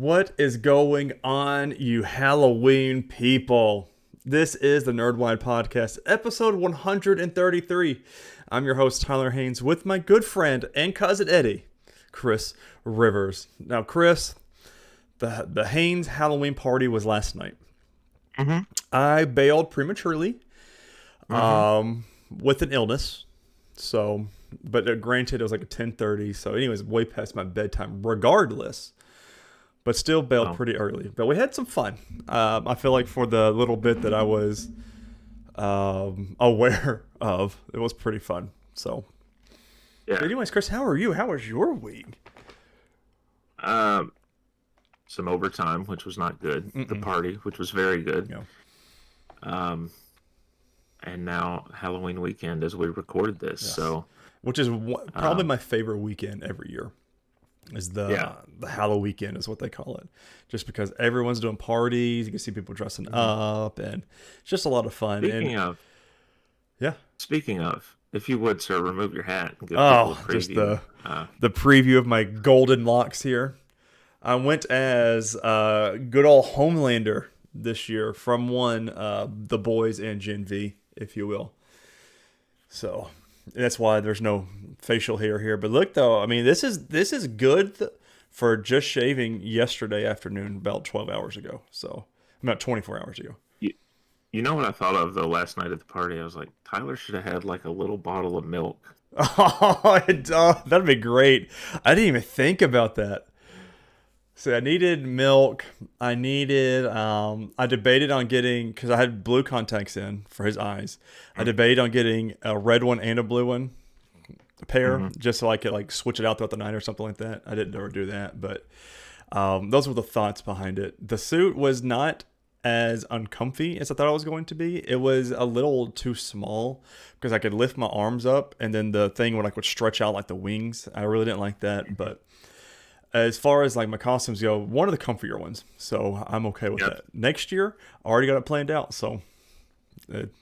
What is going on, you Halloween people? This is the Nerdwide Podcast, episode 133. I'm your host, Tyler Haynes, with my good friend and cousin Eddie, Chris Rivers. Now, Chris, the Haynes Halloween party was last night. Mm-hmm. I bailed prematurely with an illness. So, but granted, it was like a 10:30. So, anyways, way past my bedtime regardless. But still bailed pretty early. But we had some fun. I feel like for the little bit that I was aware of, it was pretty fun. So, yeah. But anyways, Chris, how are you? How was your week? Some overtime, which was not good. The party, which was very good. Yeah. And now Halloween weekend as we record this. Yes. So, which is probably my favorite weekend every year. Is the Halloween weekend is what they call it, just because everyone's doing parties, you can see people dressing up, and it's just a lot of fun. Speaking of, if you would, sir, remove your hat and give people a preview. Just the preview of my golden locks here. I went as good old Homelander this year from The Boys and Gen V, if you will. So. That's why there's no facial hair here. But look, though, I mean, this is good for just shaving yesterday afternoon, about 12 hours ago. So, about 24 hours ago. You know what I thought of, though, last night at the party? I was like, Tyler should have had, like, a little bottle of milk. Oh, that'd be great. I didn't even think about that. So I needed milk. I debated on getting, because I had blue contacts in for his eyes. I debated on getting a red one and a blue one, a pair, just so I could like switch it out throughout the night or something like that. I didn't ever do that, but those were the thoughts behind it. The suit was not as uncomfy as I thought it was going to be. It was a little too small because I could lift my arms up and then the thing would stretch out like the wings. I really didn't like that, but as far as like my costumes go, one of the comfier ones, so I'm okay with that. Next year, I already got it planned out, so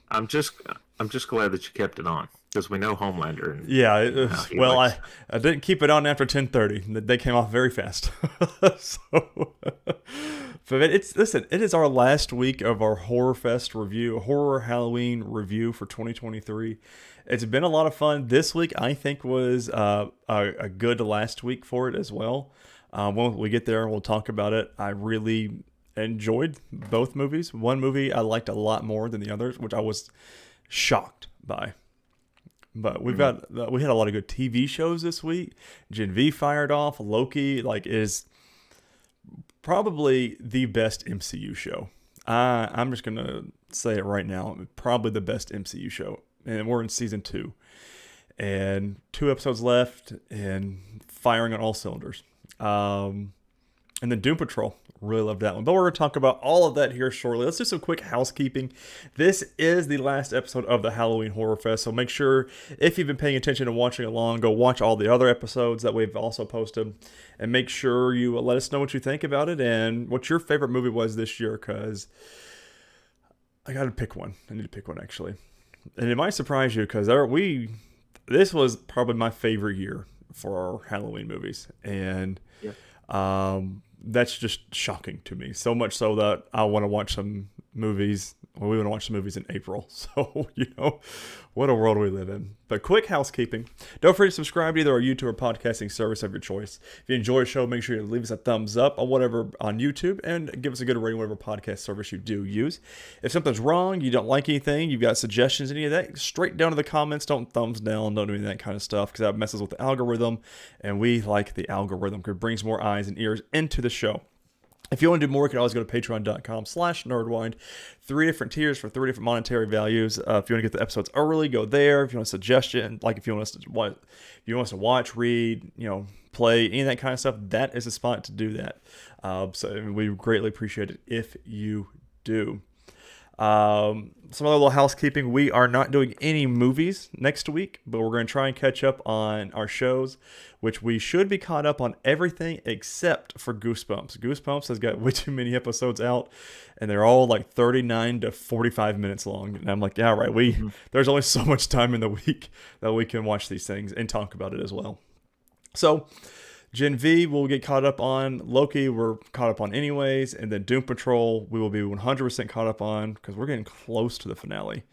I'm just glad that you kept it on because we know Homelander. And, I didn't keep it on after 10:30. They came off very fast. So, but it is our last week of our Horror Fest review, Horror Halloween review for 2023. It's been a lot of fun. This week, I think, was a good last week for it as well. When we get there, we'll talk about it. I really enjoyed both movies. One movie I liked a lot more than the others, which I was shocked by. But we had a lot of good TV shows this week. Gen V fired off. Loki is probably the best MCU show. I'm just gonna say it right now. Probably the best MCU show. And we're in season 2. And 2 episodes left and firing on all cylinders. And then Doom Patrol. Really loved that one. But we're going to talk about all of that here shortly. Let's do some quick housekeeping. This is the last episode of the Halloween Horror Fest. So make sure, if you've been paying attention and watching along, go watch all the other episodes that we've also posted. And make sure you let us know what you think about it and what your favorite movie was this year. Because I got to pick one. I need to pick one, actually. And it might surprise you because this was probably my favorite year for our Halloween movies. And that's just shocking to me. So much so that I want to watch some movies. Well, we want to watch some movies in April. So, what a world we live in. But quick housekeeping. Don't forget to subscribe to either our YouTube or podcasting service of your choice. If you enjoy the show, make sure you leave us a thumbs up on YouTube and give us a good rating whatever podcast service you do use. If something's wrong, you don't like anything, you've got suggestions, any of that, straight down to the comments. Don't thumbs down, don't do any of that kind of stuff because that messes with the algorithm. And we like the algorithm because it brings more eyes and ears into the show. If you want to do more, you can always go to patreon.com/nerdwide. 3 different tiers for 3 different monetary values. If you want to get the episodes early, go there. If you want a suggestion, if you want us to watch, read, play, any of that kind of stuff, that is a spot to do that. So we greatly appreciate it if you do. Some other little housekeeping. We are not doing any movies next week, but we're going to try and catch up on our shows, which we should be caught up on everything except for Goosebumps. Goosebumps has got way too many episodes out, and they're all 39 to 45 minutes long. And I'm like, yeah, right. There's only so much time in the week that we can watch these things and talk about it as well. So Gen V we'll get caught up on. Loki we're caught up on anyways. And then Doom Patrol we will be 100% caught up on because we're getting close to the finale.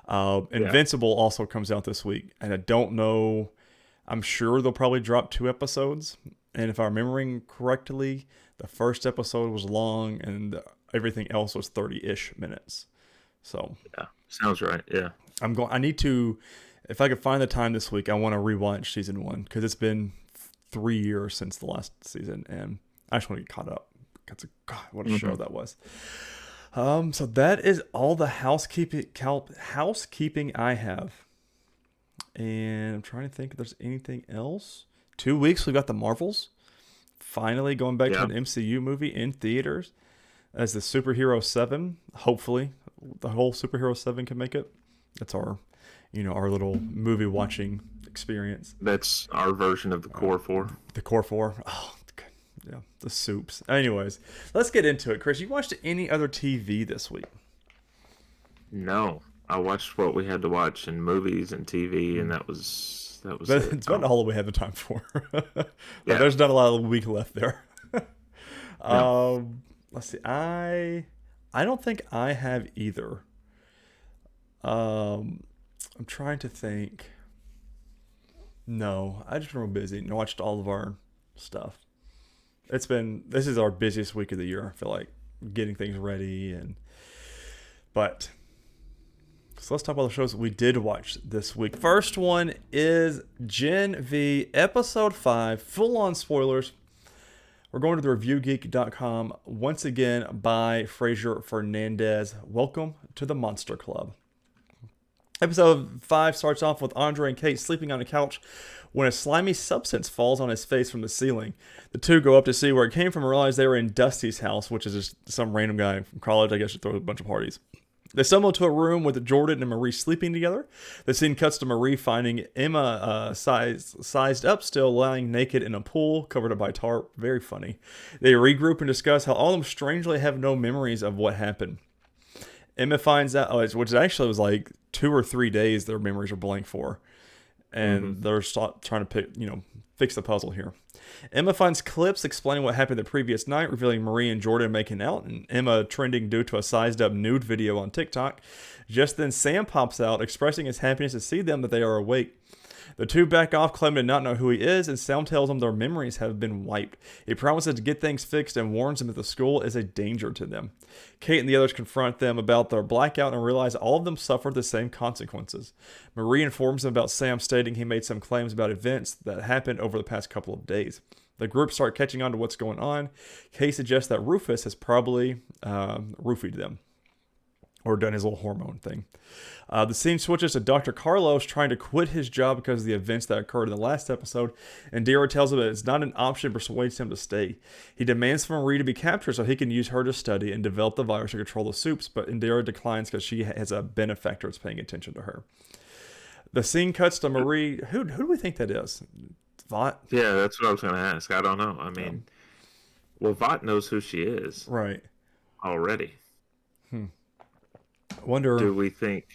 Invincible also comes out this week. And I don't know. I'm sure they'll probably drop 2 episodes. And if I'm remembering correctly, the first episode was long and everything else was 30-ish minutes. So yeah, sounds right. Yeah. I need to, if I could find the time this week, I want to rewatch season 1 because it's been 3 years since the last season, and I just want to get caught up. God, what a show that was. So that is all the housekeeping I have, and I'm trying to think if there's anything else. 2 weeks we got the Marvels finally going back to an MCU movie in theaters as the Superhero 7. Hopefully, the whole Superhero 7 can make it. That's our little movie watching experience. That's our version of the Core 4. The Core 4. Oh, yeah, the soups. Anyways, let's get into it. Chris, you watched any other TV this week? No, I watched what we had to watch in movies and TV, and that was It's about all we have the time for. There's not a lot of week left there. No. Let's see. I don't think I have either. I'm trying to think. No, I just been real busy and watched all of our stuff. This is our busiest week of the year. I feel like getting things ready so let's talk about the shows we did watch this week. First one is Gen V episode 5, full on spoilers. We're going to the reviewgeek.com once again by Fraser Fernandez. Welcome to the Monster Club. Episode 5 starts off with Andre and Kate sleeping on a couch when a slimy substance falls on his face from the ceiling. The two go up to see where it came from and realize they were in Dusty's house, which is just some random guy from college, I guess, who throws a bunch of parties. They stumble into a room with Jordan and Marie sleeping together. The scene cuts to Marie finding Emma sized up still, lying naked in a pool, covered up by tarp. Very funny. They regroup and discuss how all of them strangely have no memories of what happened. Emma finds out, which actually was like 2 or 3 days their memories are blank for. And they're trying to fix the puzzle here. Emma finds clips explaining what happened the previous night, revealing Marie and Jordan making out, and Emma trending due to a sized-up nude video on TikTok. Just then, Sam pops out, expressing his happiness to see them that they are awake. The two back off, claiming to not know who he is, and Sam tells them their memories have been wiped. He promises to get things fixed and warns them that the school is a danger to them. Kate and the others confront them about their blackout and realize all of them suffered the same consequences. Marie informs them about Sam, stating he made some claims about events that happened over the past couple of days. The group start catching on to what's going on. Kate suggests that Rufus has probably roofied them, or done his little hormone thing. The scene switches to Dr. Carlos trying to quit his job because of the events that occurred in the last episode, and Indira tells him that it's not an option, persuades him to stay. He demands for Marie to be captured so he can use her to study and develop the virus to control the soups, but Indira declines because she has a benefactor that's paying attention to her. The scene cuts to Marie. Who do we think that is? Vought? Yeah, that's what I was going to ask. I don't know. I mean, Vought knows who she is. Right. Already. I wonder. Do we think...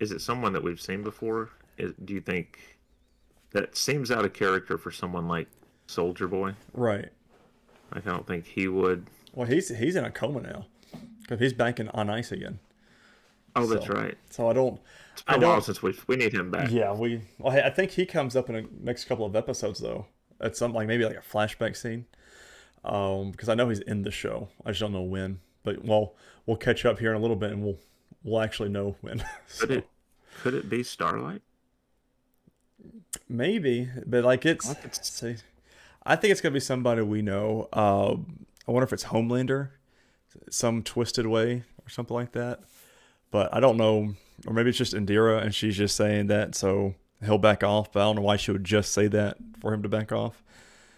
Is it someone that we've seen before? Do you think that seems out of character for someone like Soldier Boy? Right. Like, I don't think he would. Well, he's in a coma now because he's back on ice again. Oh, that's right. So I don't. It's been a while since we need him back. Yeah, I think he comes up in the next couple of episodes though. At some maybe a flashback scene. Because I know he's in the show. I just don't know when. But we'll catch up here in a little bit and we'll actually know when. Could it be Starlight? Maybe, but see, I think it's gonna be somebody we know. I wonder if it's Homelander, some twisted way or something like that. But I don't know, or maybe it's just Indira and she's just saying that so he'll back off. But I don't know why she would just say that for him to back off.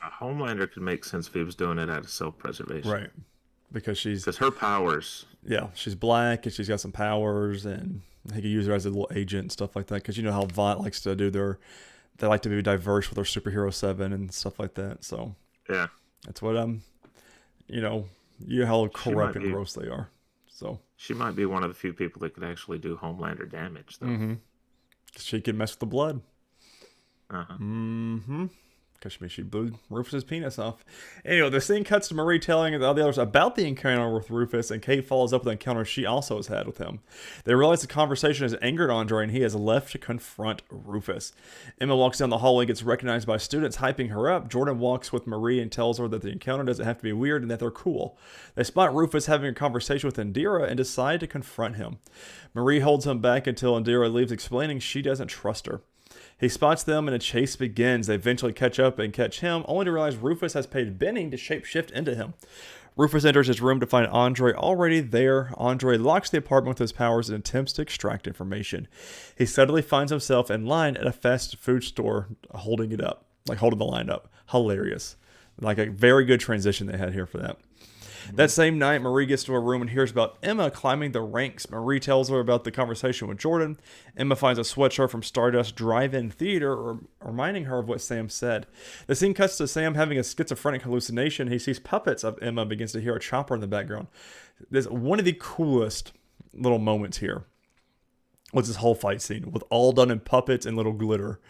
A Homelander could make sense if he was doing it out of self-preservation, right? Because her powers. Yeah, she's black and she's got some powers and he could use her as a little agent and stuff like that. Because you know how Vought likes to do they like to be diverse with their Superhero 7 and stuff like that. So yeah, that's what you know how corrupt and gross they are. So she might be one of the few people that could actually do Homelander damage, though. She could mess with the blood. because she blew Rufus's penis off. Anyway, the scene cuts to Marie telling the others about the encounter with Rufus, and Kate follows up with the encounter she also has had with him. They realize the conversation has angered Andre, and he has left to confront Rufus. Emma walks down the hallway and gets recognized by students hyping her up. Jordan walks with Marie and tells her that the encounter doesn't have to be weird and that they're cool. They spot Rufus having a conversation with Indira and decide to confront him. Marie holds him back until Indira leaves, explaining she doesn't trust her. He spots them and a chase begins. They eventually catch up and catch him, only to realize Rufus has paid Benning to shapeshift into him. Rufus enters his room to find Andre already there. Andre locks the apartment with his powers and attempts to extract information. He suddenly finds himself in line at a fast food store, holding the line up. Hilarious. Like a very good transition they had here for that. That same night, Marie gets to her room and hears about Emma climbing the ranks. Marie tells her about the conversation with Jordan. Emma finds a sweatshirt from Stardust Drive-In Theater, reminding her of what Sam said. The scene cuts to Sam having a schizophrenic hallucination. He sees puppets of Emma, begins to hear a chopper in the background. There's one of the coolest little moments here was this whole fight scene, with all done in puppets and little glitter.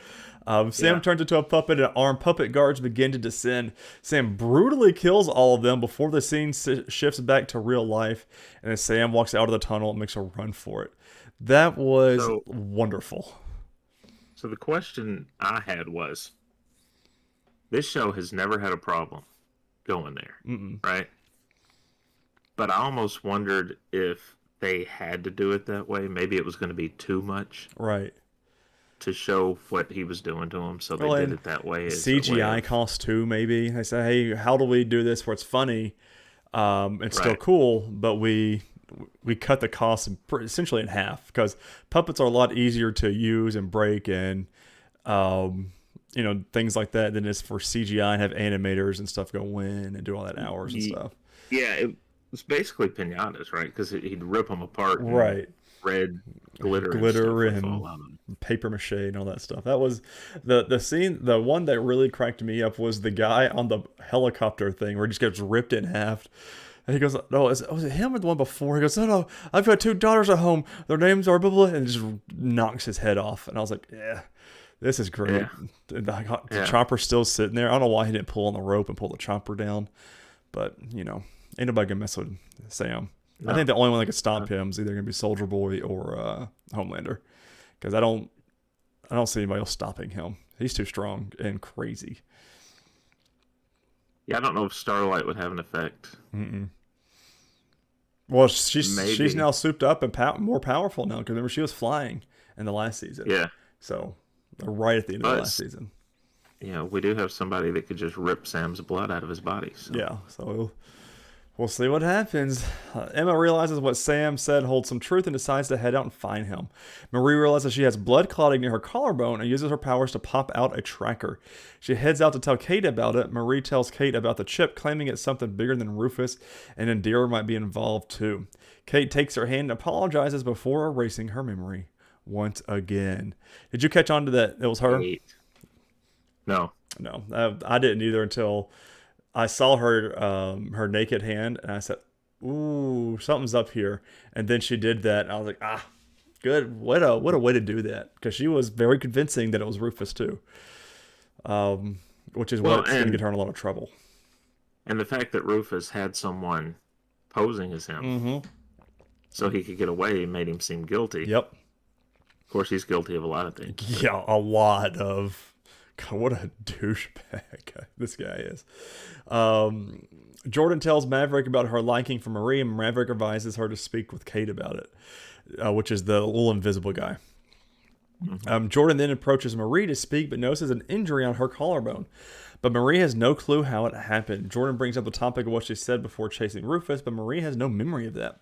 Sam turns into a puppet, and armed puppet guards begin to descend. Sam brutally kills all of them before the scene shifts back to real life, and then Sam walks out of the tunnel and makes a run for it. That was wonderful. So the question I had was, this show has never had a problem going there, right? But I almost wondered if they had to do it that way. Maybe it was going to be too much. Right. To show what he was doing to him, so they did it that way. CGI cost too, maybe. They say, hey, how do we do this where it's funny, it's still cool, but we cut the cost essentially in half, because puppets are a lot easier to use and break and things like that than it's for CGI and have animators and stuff go in and do all that hours and stuff. Yeah, it was basically pinatas, right? Because he'd rip them apart. Right. Red glitter and paper mache and all that stuff. That was the scene. The one that really cracked me up was the guy on the helicopter thing where he just gets ripped in half. And he goes, "No, was it him or the one before?" He goes, "No, I've got 2 daughters at home. Their names are blah blah," and just knocks his head off. And I was like, "Yeah, this is great." Yeah. The chopper's still sitting there. I don't know why he didn't pull on the rope and pull the chopper down, but ain't nobody gonna mess with Sam. No. I think the only one that could stop him is either going to be Soldier Boy or Homelander, because I don't see anybody else stopping him. He's too strong and crazy. Yeah, I don't know if Starlight would have an effect. Well, she's now souped up and more powerful now, because remember she was flying in the last season. Yeah. So right at the end of the last season. Yeah, we do have somebody that could just rip Sam's blood out of his body. So. Yeah. So. We'll see what happens. Emma realizes what Sam said holds some truth and decides to head out and find him. Marie realizes she has blood clotting near her collarbone and uses her powers to pop out a tracker. She heads out to tell Kate about it. Marie tells Kate about the chip, claiming it's something bigger than Rufus, and Indira might be involved too. Kate takes her hand and apologizes before erasing her memory once again. Did you catch on to that? It was her? No. No, I didn't either until I saw her naked hand, and I said, "Ooh, something's up here." And then she did that, and I was like, good. What a way to do that, because she was very convincing that it was Rufus too, which is what's going to get her in a lot of trouble. And the fact that Rufus had someone posing as him, so he could get away, made him seem guilty. Yep. Of course, he's guilty of a lot of things. Yeah, a lot of. God, what a douchebag this guy is. Jordan tells Maverick about her liking for Marie, and Maverick advises her to speak with Kate about it, which is the little invisible guy. Jordan then approaches Marie to speak, but notices an injury on her collarbone. But Marie has no clue how it happened. Jordan brings up the topic of what she said before chasing Rufus, but Marie has no memory of that.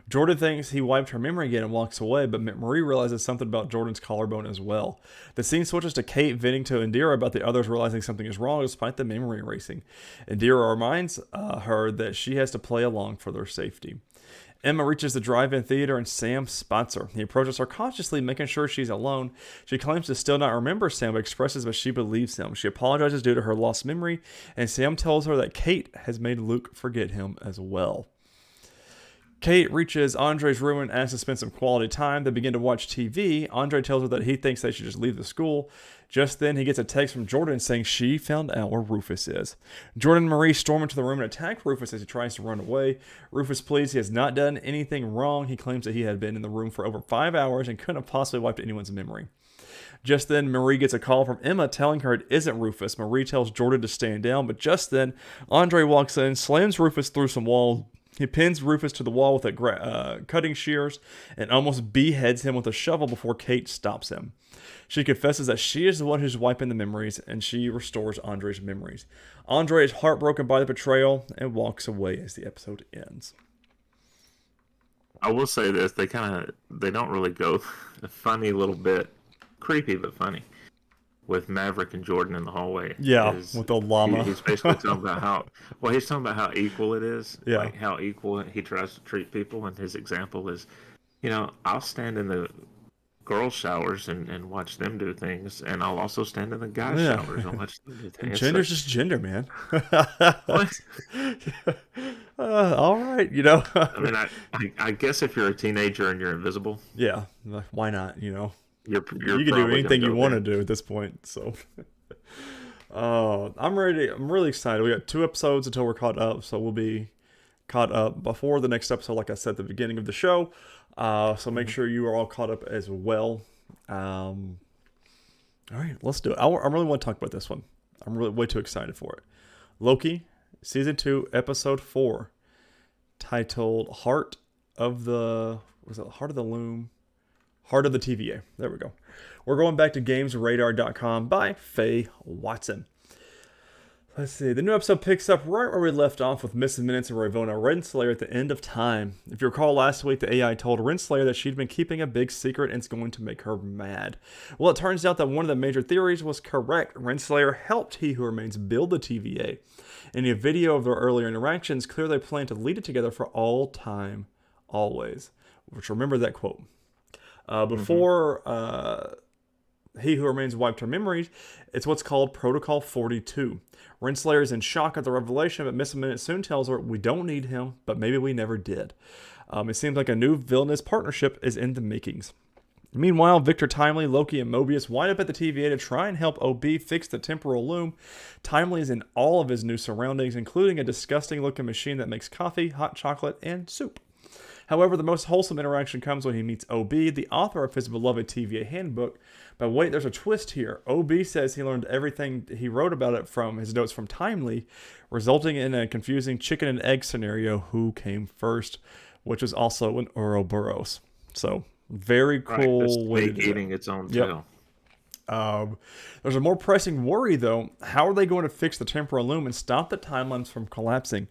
Jordan thinks he wiped her memory again and walks away, but Marie realizes something about Jordan's collarbone as well. The scene switches to Kate venting to Indira about the others realizing something is wrong despite the memory erasing. Indira reminds her that she has to play along for their safety. Emma reaches the drive-in theater and Sam spots her. He approaches her cautiously, making sure she's alone. She claims to still not remember Sam, but expresses that she believes him. She apologizes due to her lost memory, and Sam tells her that Kate has made Luke forget him as well. Kate reaches Andre's room and asks to spend some quality time. They begin to watch TV. Andre tells her that he thinks they should just leave the school. Just then, he gets a text from Jordan saying she found out where Rufus is. Jordan and Marie storm into the room and attack Rufus as he tries to run away. Rufus pleads he has not done anything wrong. He claims that he had been in the room for over 5 hours and couldn't have possibly wiped anyone's memory. Just then, Marie gets a call from Emma telling her it isn't Rufus. Marie tells Jordan to stand down, but just then, Andre walks in, slams Rufus through some walls. He pins Rufus to the wall with cutting shears and almost beheads him with a shovel before Kate stops him. She confesses that she is the one who's wiping the memories, and she restores Andre's memories. Andre is heartbroken by the betrayal and walks away as the episode ends. I will say this: they don't really go a funny little bit, creepy but funny, with Maverick and Jordan in the hallway. Yeah, with the llama. He's basically talking about how equal it is. Yeah. Like how equal he tries to treat people, and his example is, I'll stand in the girls' showers and watch them do things, and I'll also stand in the guys' showers and watch them do things. Gender's just gender, man. What? All right, I mean, I guess if you're a teenager and you're invisible, yeah, why not? you're You can do anything you want to do at this point. So, I'm ready. I'm really excited. We got 2 episodes until we're caught up, so we'll be caught up before the next episode, like I said at the beginning of the show. So make sure you are all caught up as well. All right, let's do it. I really want to talk about this one. I'm really way too excited for it. Loki, Season 2, Episode 4, titled Heart of the Loom? Heart of the TVA. There we go. We're going back to GamesRadar.com by Faye Watson. Let's see. The new episode picks up right where we left off with Mrs. Minutes and Ravonna Renslayer at the end of time. If you recall last week, the AI told Renslayer that she'd been keeping a big secret and it's going to make her mad. Well, it turns out that one of the major theories was correct. Renslayer helped He Who Remains build the TVA. In a video of their earlier interactions, clearly they plan to lead it together for all time, always. Which, remember that quote. Before He Who Remains wiped her memories, it's what's called Protocol 42. Renslayer is in shock at the revelation, but Miss Minute soon tells her, we don't need him, but maybe we never did. It seems like a new villainous partnership is in the makings. Meanwhile, Victor Timely, Loki, and Mobius wind up at the TVA to try and help OB fix the temporal loom. Timely is in all of his new surroundings, including a disgusting-looking machine that makes coffee, hot chocolate, and soup. However, the most wholesome interaction comes when he meets OB, the author of his beloved TVA handbook. But wait, there's a twist here. OB says he learned everything he wrote about it from his notes from Timely, resulting in a confusing chicken and egg scenario, who came first, which was also an Ouroboros. So, very cool way to do it. Eating its own tail. There's a more pressing worry, though. How are they going to fix the temporal loom and stop the timelines from collapsing?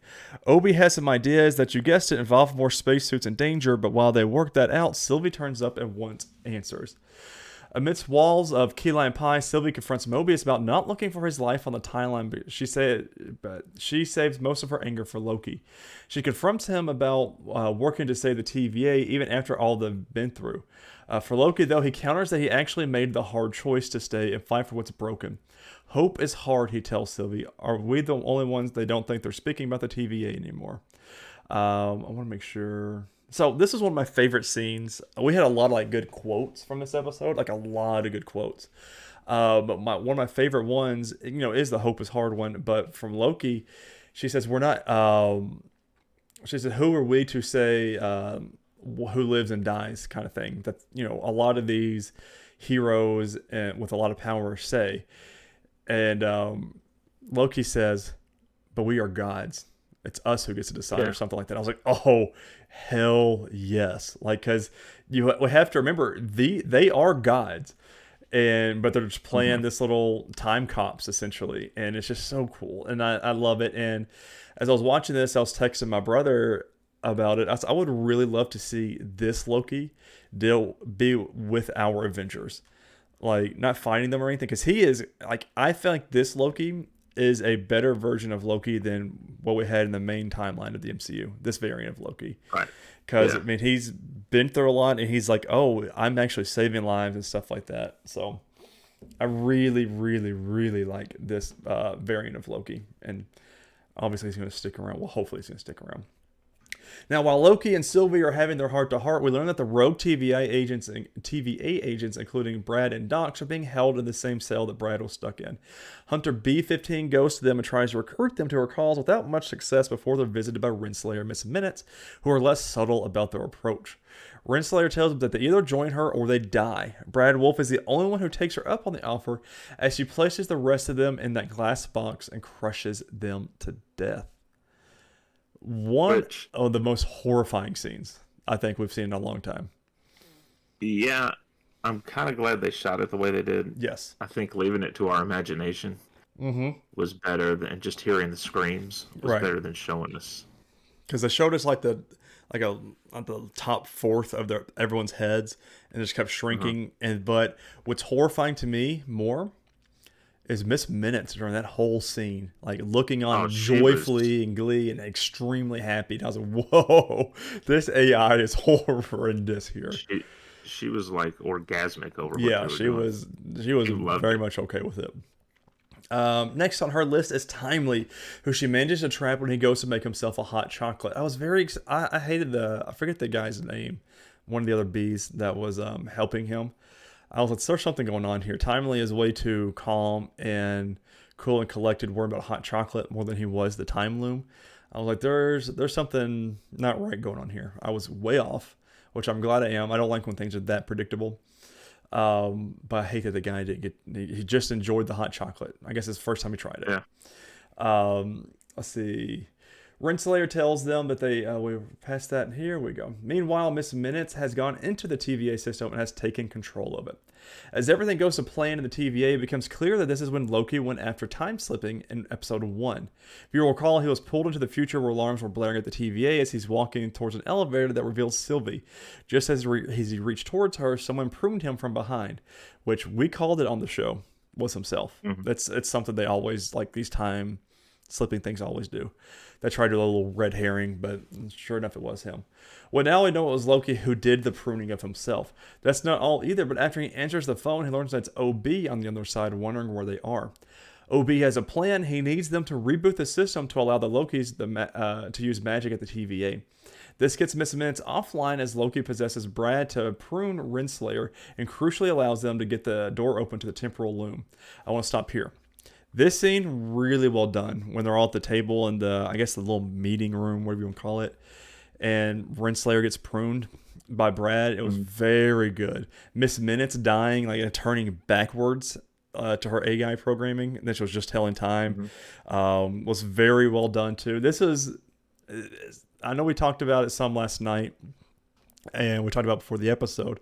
Obi has some ideas that, you guessed it, involve more spacesuits and danger, but while they work that out, Sylvie turns up and wants answers. Amidst walls of key lime pie, Sylvie confronts Mobius about not looking for his life on the timeline, but she saves most of her anger for Loki. She confronts him about working to save the TVA even after all they've been through. For Loki, though, he counters that he actually made the hard choice to stay and fight for what's broken. Hope is hard, he tells Sylvie. Are we the only ones they don't think they're speaking about the TVA anymore? I want to make sure. So this is one of my favorite scenes. We had a lot of good quotes from this episode, a lot of good quotes. But one of my favorite ones, is the Hope is hard one. But from Loki, she says, "We're not." She said, "Who are we to say who lives and dies?" kind of thing. That a lot of these heroes with a lot of power say, and Loki says, "But we are gods. It's us who gets to decide," or something like that. I was like, "Oh, hell yes!" Because we have to remember they are gods, but they're just playing this little time cops essentially, and it's just so cool, and I love it. And as I was watching this, I was texting my brother about it. I would really love to see this Loki be with our Avengers, not fighting them or anything, because he is I feel like this Loki is a better version of Loki than what we had in the main timeline of the MCU, this variant of Loki. Right. Because, he's been through a lot, and he's like, oh, I'm actually saving lives and stuff like that. So I really, really, really like this variant of Loki. And obviously he's going to stick around. Well, hopefully he's going to stick around. Now, while Loki and Sylvie are having their heart-to-heart, we learn that the rogue TVA agents, including Brad and Dox, are being held in the same cell that Brad was stuck in. Hunter B-15 goes to them and tries to recruit them to her cause without much success before they're visited by Renslayer and Miss Minutes, who are less subtle about their approach. Renslayer tells them that they either join her or they die. Brad Wolf is the only one who takes her up on the offer as she places the rest of them in that glass box and crushes them to death. One of the most horrifying scenes I think we've seen in a long time. Yeah, I'm kind of glad they shot it the way they did. Yes. I think leaving it to our imagination was better than just hearing the screams. Was better than showing us. Because they showed us like the top fourth of everyone's heads, and it just kept shrinking. But what's horrifying to me more is Miss Minutes during that whole scene, like looking on joyfully and glee and extremely happy. And I was like, "Whoa, this AI is horrendous here." She was like orgasmic over. Yeah, she was very much okay with it. Next on her list is Timely, who she manages to trap when he goes to make himself a hot chocolate. I was I hated I forget the guy's name, one of the other bees that was helping him. I was like, there's something going on here. Timely is way too calm and cool and collected, worrying about hot chocolate more than he was the Time Loom. I was like, there's something not right going on here. I was way off, which I'm glad I am. I don't like when things are that predictable. But I hate that the guy he just enjoyed the hot chocolate. I guess it's the first time he tried it. Yeah. Let's see. Renslayer tells them that we're past that, and here we go. Meanwhile, Miss Minutes has gone into the TVA system and has taken control of it. As everything goes to plan in the TVA, it becomes clear that this is when Loki went after time slipping in episode 1. If you recall, he was pulled into the future where alarms were blaring at the TVA as he's walking towards an elevator that reveals Sylvie. Just as he reached towards her, someone pruned him from behind, which we called it on the show, was himself. It's something they always, like these time slipping things always do. They tried to do a little red herring, but sure enough, it was him. Well, now we know it was Loki who did the pruning of himself. That's not all either, but after he answers the phone, he learns that's OB on the other side, wondering where they are. OB has a plan. He needs them to reboot the system to allow the Lokis to use magic at the TVA. This gets Miss Minutes offline as Loki possesses Brad to prune Renslayer and crucially allows them to get the door open to the temporal loom. I want to stop here. This scene, really well done when they're all at the table in the little meeting room, whatever you want to call it, and Renslayer gets pruned by Brad. It was very good. Miss Minutes dying, like turning backwards to her AI programming, and then she was just telling time, was very well done too. This is, I know we talked about it some last night, and we talked about it before the episode,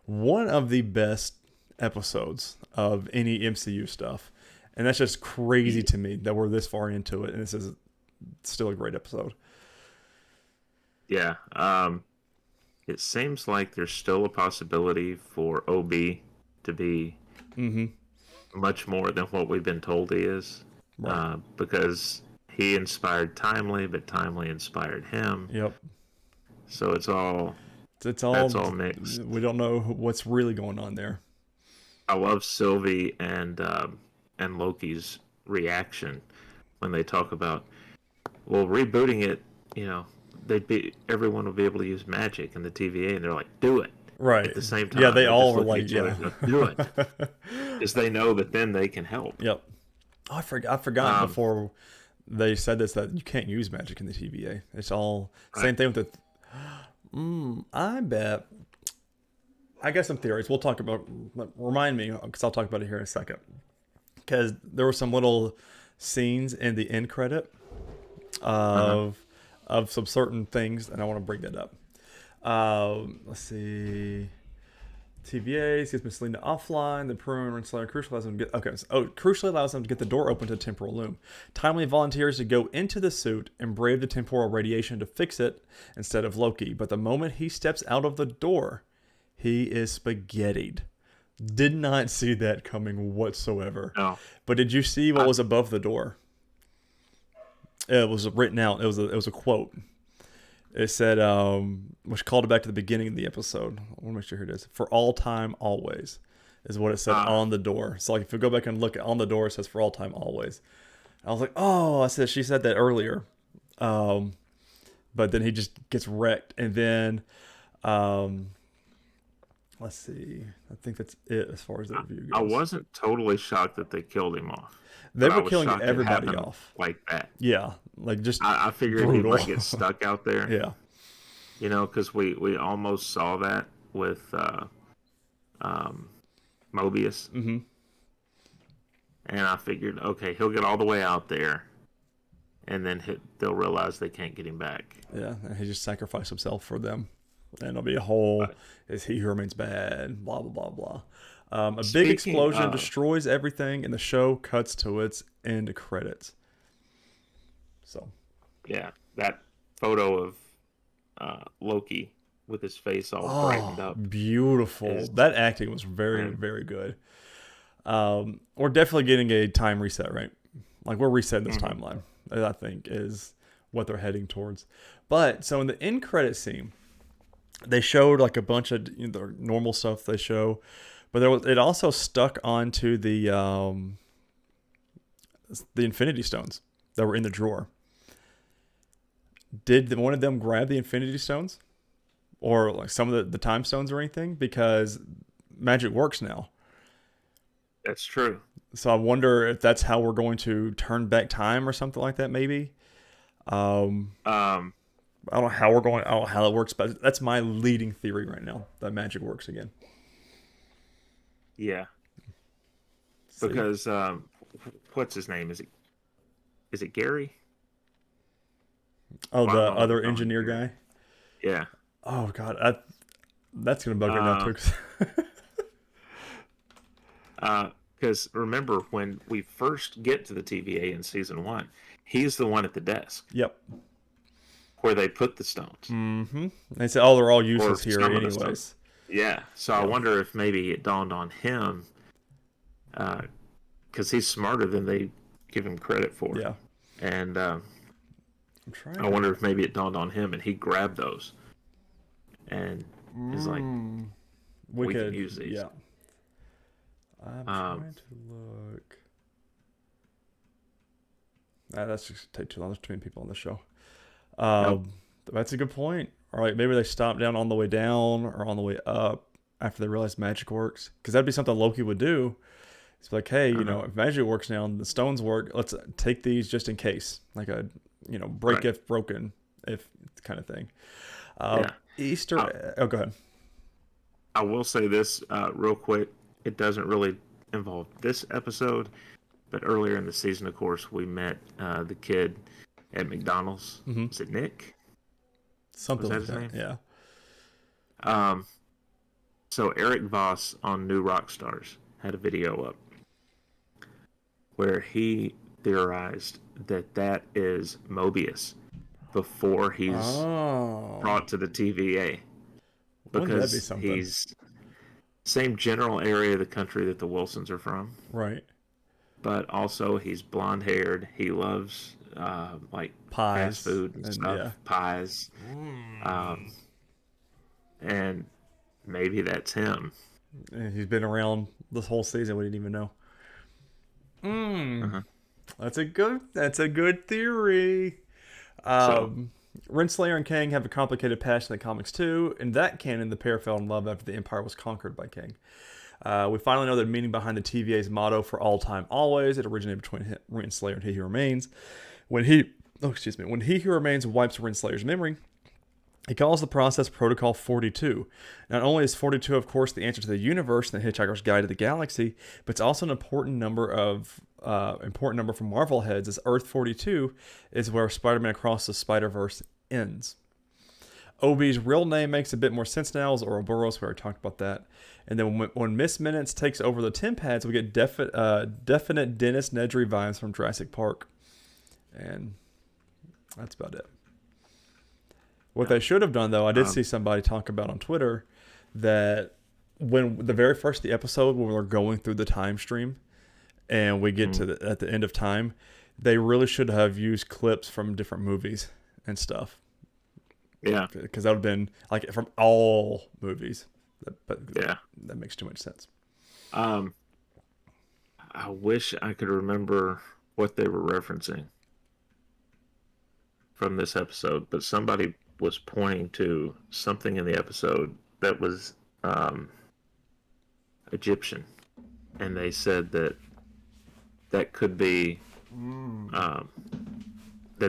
one of the best episodes of any MCU stuff. And that's just crazy to me that we're this far into it, and this is still a great episode. Yeah. It seems like there's still a possibility for OB to be much more than what we've been told he is. Right. Because he inspired Timely, but Timely inspired him. Yep. So that's all mixed. We don't know what's really going on there. I love Sylvie and Loki's reaction when they talk about, well, rebooting it, everyone will be able to use magic in the TVA, and they're like, do it. Right. At the same time. Yeah, they all were like, do it. Because they know that then they can help. Yep. Oh, I forgot before they said this that you can't use magic in the TVA. It's all same thing with the. I bet. I got some theories. We'll talk about. Remind me, because I'll talk about it here in a second. Because there were some little scenes in the end credit of some certain things, and I want to bring that up. Let's see. TVAs gets Miss Lena offline. The prune Renslayer crucially allows them to get crucially allows them to get the door open to the temporal loom. Timely volunteers to go into the suit and brave the temporal radiation to fix it instead of Loki. But the moment he steps out of the door, he is spaghettied. Did not see that coming whatsoever. No. But did you see what was above the door? It was written out. It was a quote. It said, which called it back to the beginning of the episode. I want to make sure here it is. For all time, always, is what it said on the door. So like if you go back and look on the door, it says for all time, always. I was like, oh, she said that earlier. but then he just gets wrecked. And then, let's see. I think that's it as far as the review goes. I wasn't totally shocked that they killed him off. They were I was killing shocked it everybody happened off. like that. Yeah, like just I figured brutal. he might get stuck out there. Yeah. You know, because we almost saw that with Mobius. Mm-hmm. And I figured, okay, he'll get all the way out there, and then they'll realize they can't get him back. Yeah, and he just sacrificed himself for them. And it'll be a whole, Right. is he who remains bad, blah, blah, blah, blah. A big explosion destroys everything, and the show cuts to its end credits. So. Yeah, that photo of Loki with his face all brightened up. Beautiful. That acting was very, very good. We're definitely getting a time reset, right? Like, we're resetting this timeline, I think, is what they're heading towards. But, so in the end credit scene, they showed like a bunch of the normal stuff they show, but it also stuck onto the Infinity Stones that were in the drawer. Did one of them grab the Infinity Stones? Or like some of the Time Stones or anything? Because magic works now. That's true. So I wonder if that's how we're going to turn back time or something like that, maybe. I don't know how I don't know how it works, but that's my leading theory right now, that magic works again. Yeah. See? Because what's his name? Is it Gary? Oh, the other engineer guy? Yeah. Oh, God. That's going to bug me now, too. Because remember, when we first get to the TVA in season 1, he's the one at the desk. Yep. Where they put the stones. Mm-hmm. They said, oh, they're all useless here anyways. Yeah. So I wonder if maybe it dawned on him, because he's smarter than they give him credit for. Yeah. And I wonder if maybe it dawned on him and he grabbed those. And is like, we can use these. Yeah. I'm trying to look. That's just take too long. There's too many people on the show. That's a good point. All right, maybe they stop down on the way down or on the way up after they realize magic works. Because that'd be something Loki would do. It's like, hey, if magic works now and the stones work, let's take these just in case. Like a, break if broken, if kind of thing. Easter. Go ahead. I will say this real quick. It doesn't really involve this episode, but earlier in the season, of course, we met the kid at McDonald's. Mm-hmm. Is it Nick? Something like that. Name? Yeah. So Eric Voss on New Rockstars had a video up where he theorized that is Mobius before he's brought to the TVA, because he's same general area of the country that the Wilsons are from, right? But also he's blonde haired. He loves like pies, fast food and stuff, pies, and maybe that's him. And he's been around this whole season. We didn't even know. That's a good theory. Renslayer and Kang have a complicated past in the comics too. In that canon, the pair fell in love after the Empire was conquered by Kang. We finally know the meaning behind the TVA's motto "For all time, always." It originated between Renslayer and He Who Remains. When He Who Remains wipes Renslayer's memory, he calls the process Protocol 42. Not only is 42, of course, the answer to the universe and the Hitchhiker's Guide to the Galaxy, but it's also an important number for Marvel heads, as Earth 42 is where Spider-Man Across the Spider-Verse ends. Obi's real name makes a bit more sense now, as Ouroboros. We already talked about that. And then when Miss Minutes takes over the Tempads, we get definite Dennis Nedry vibes from Jurassic Park. And that's about it. What they should have done, though, I did see somebody talk about on Twitter that when the very first the episode when we're going through the time stream and we get to at the end of time, they really should have used clips from different movies and stuff. Yeah, because that would have been like from all movies. But yeah, that makes too much sense. I wish I could remember what they were referencing. from this episode, but somebody was pointing to something in the episode that was Egyptian, and they said that could be the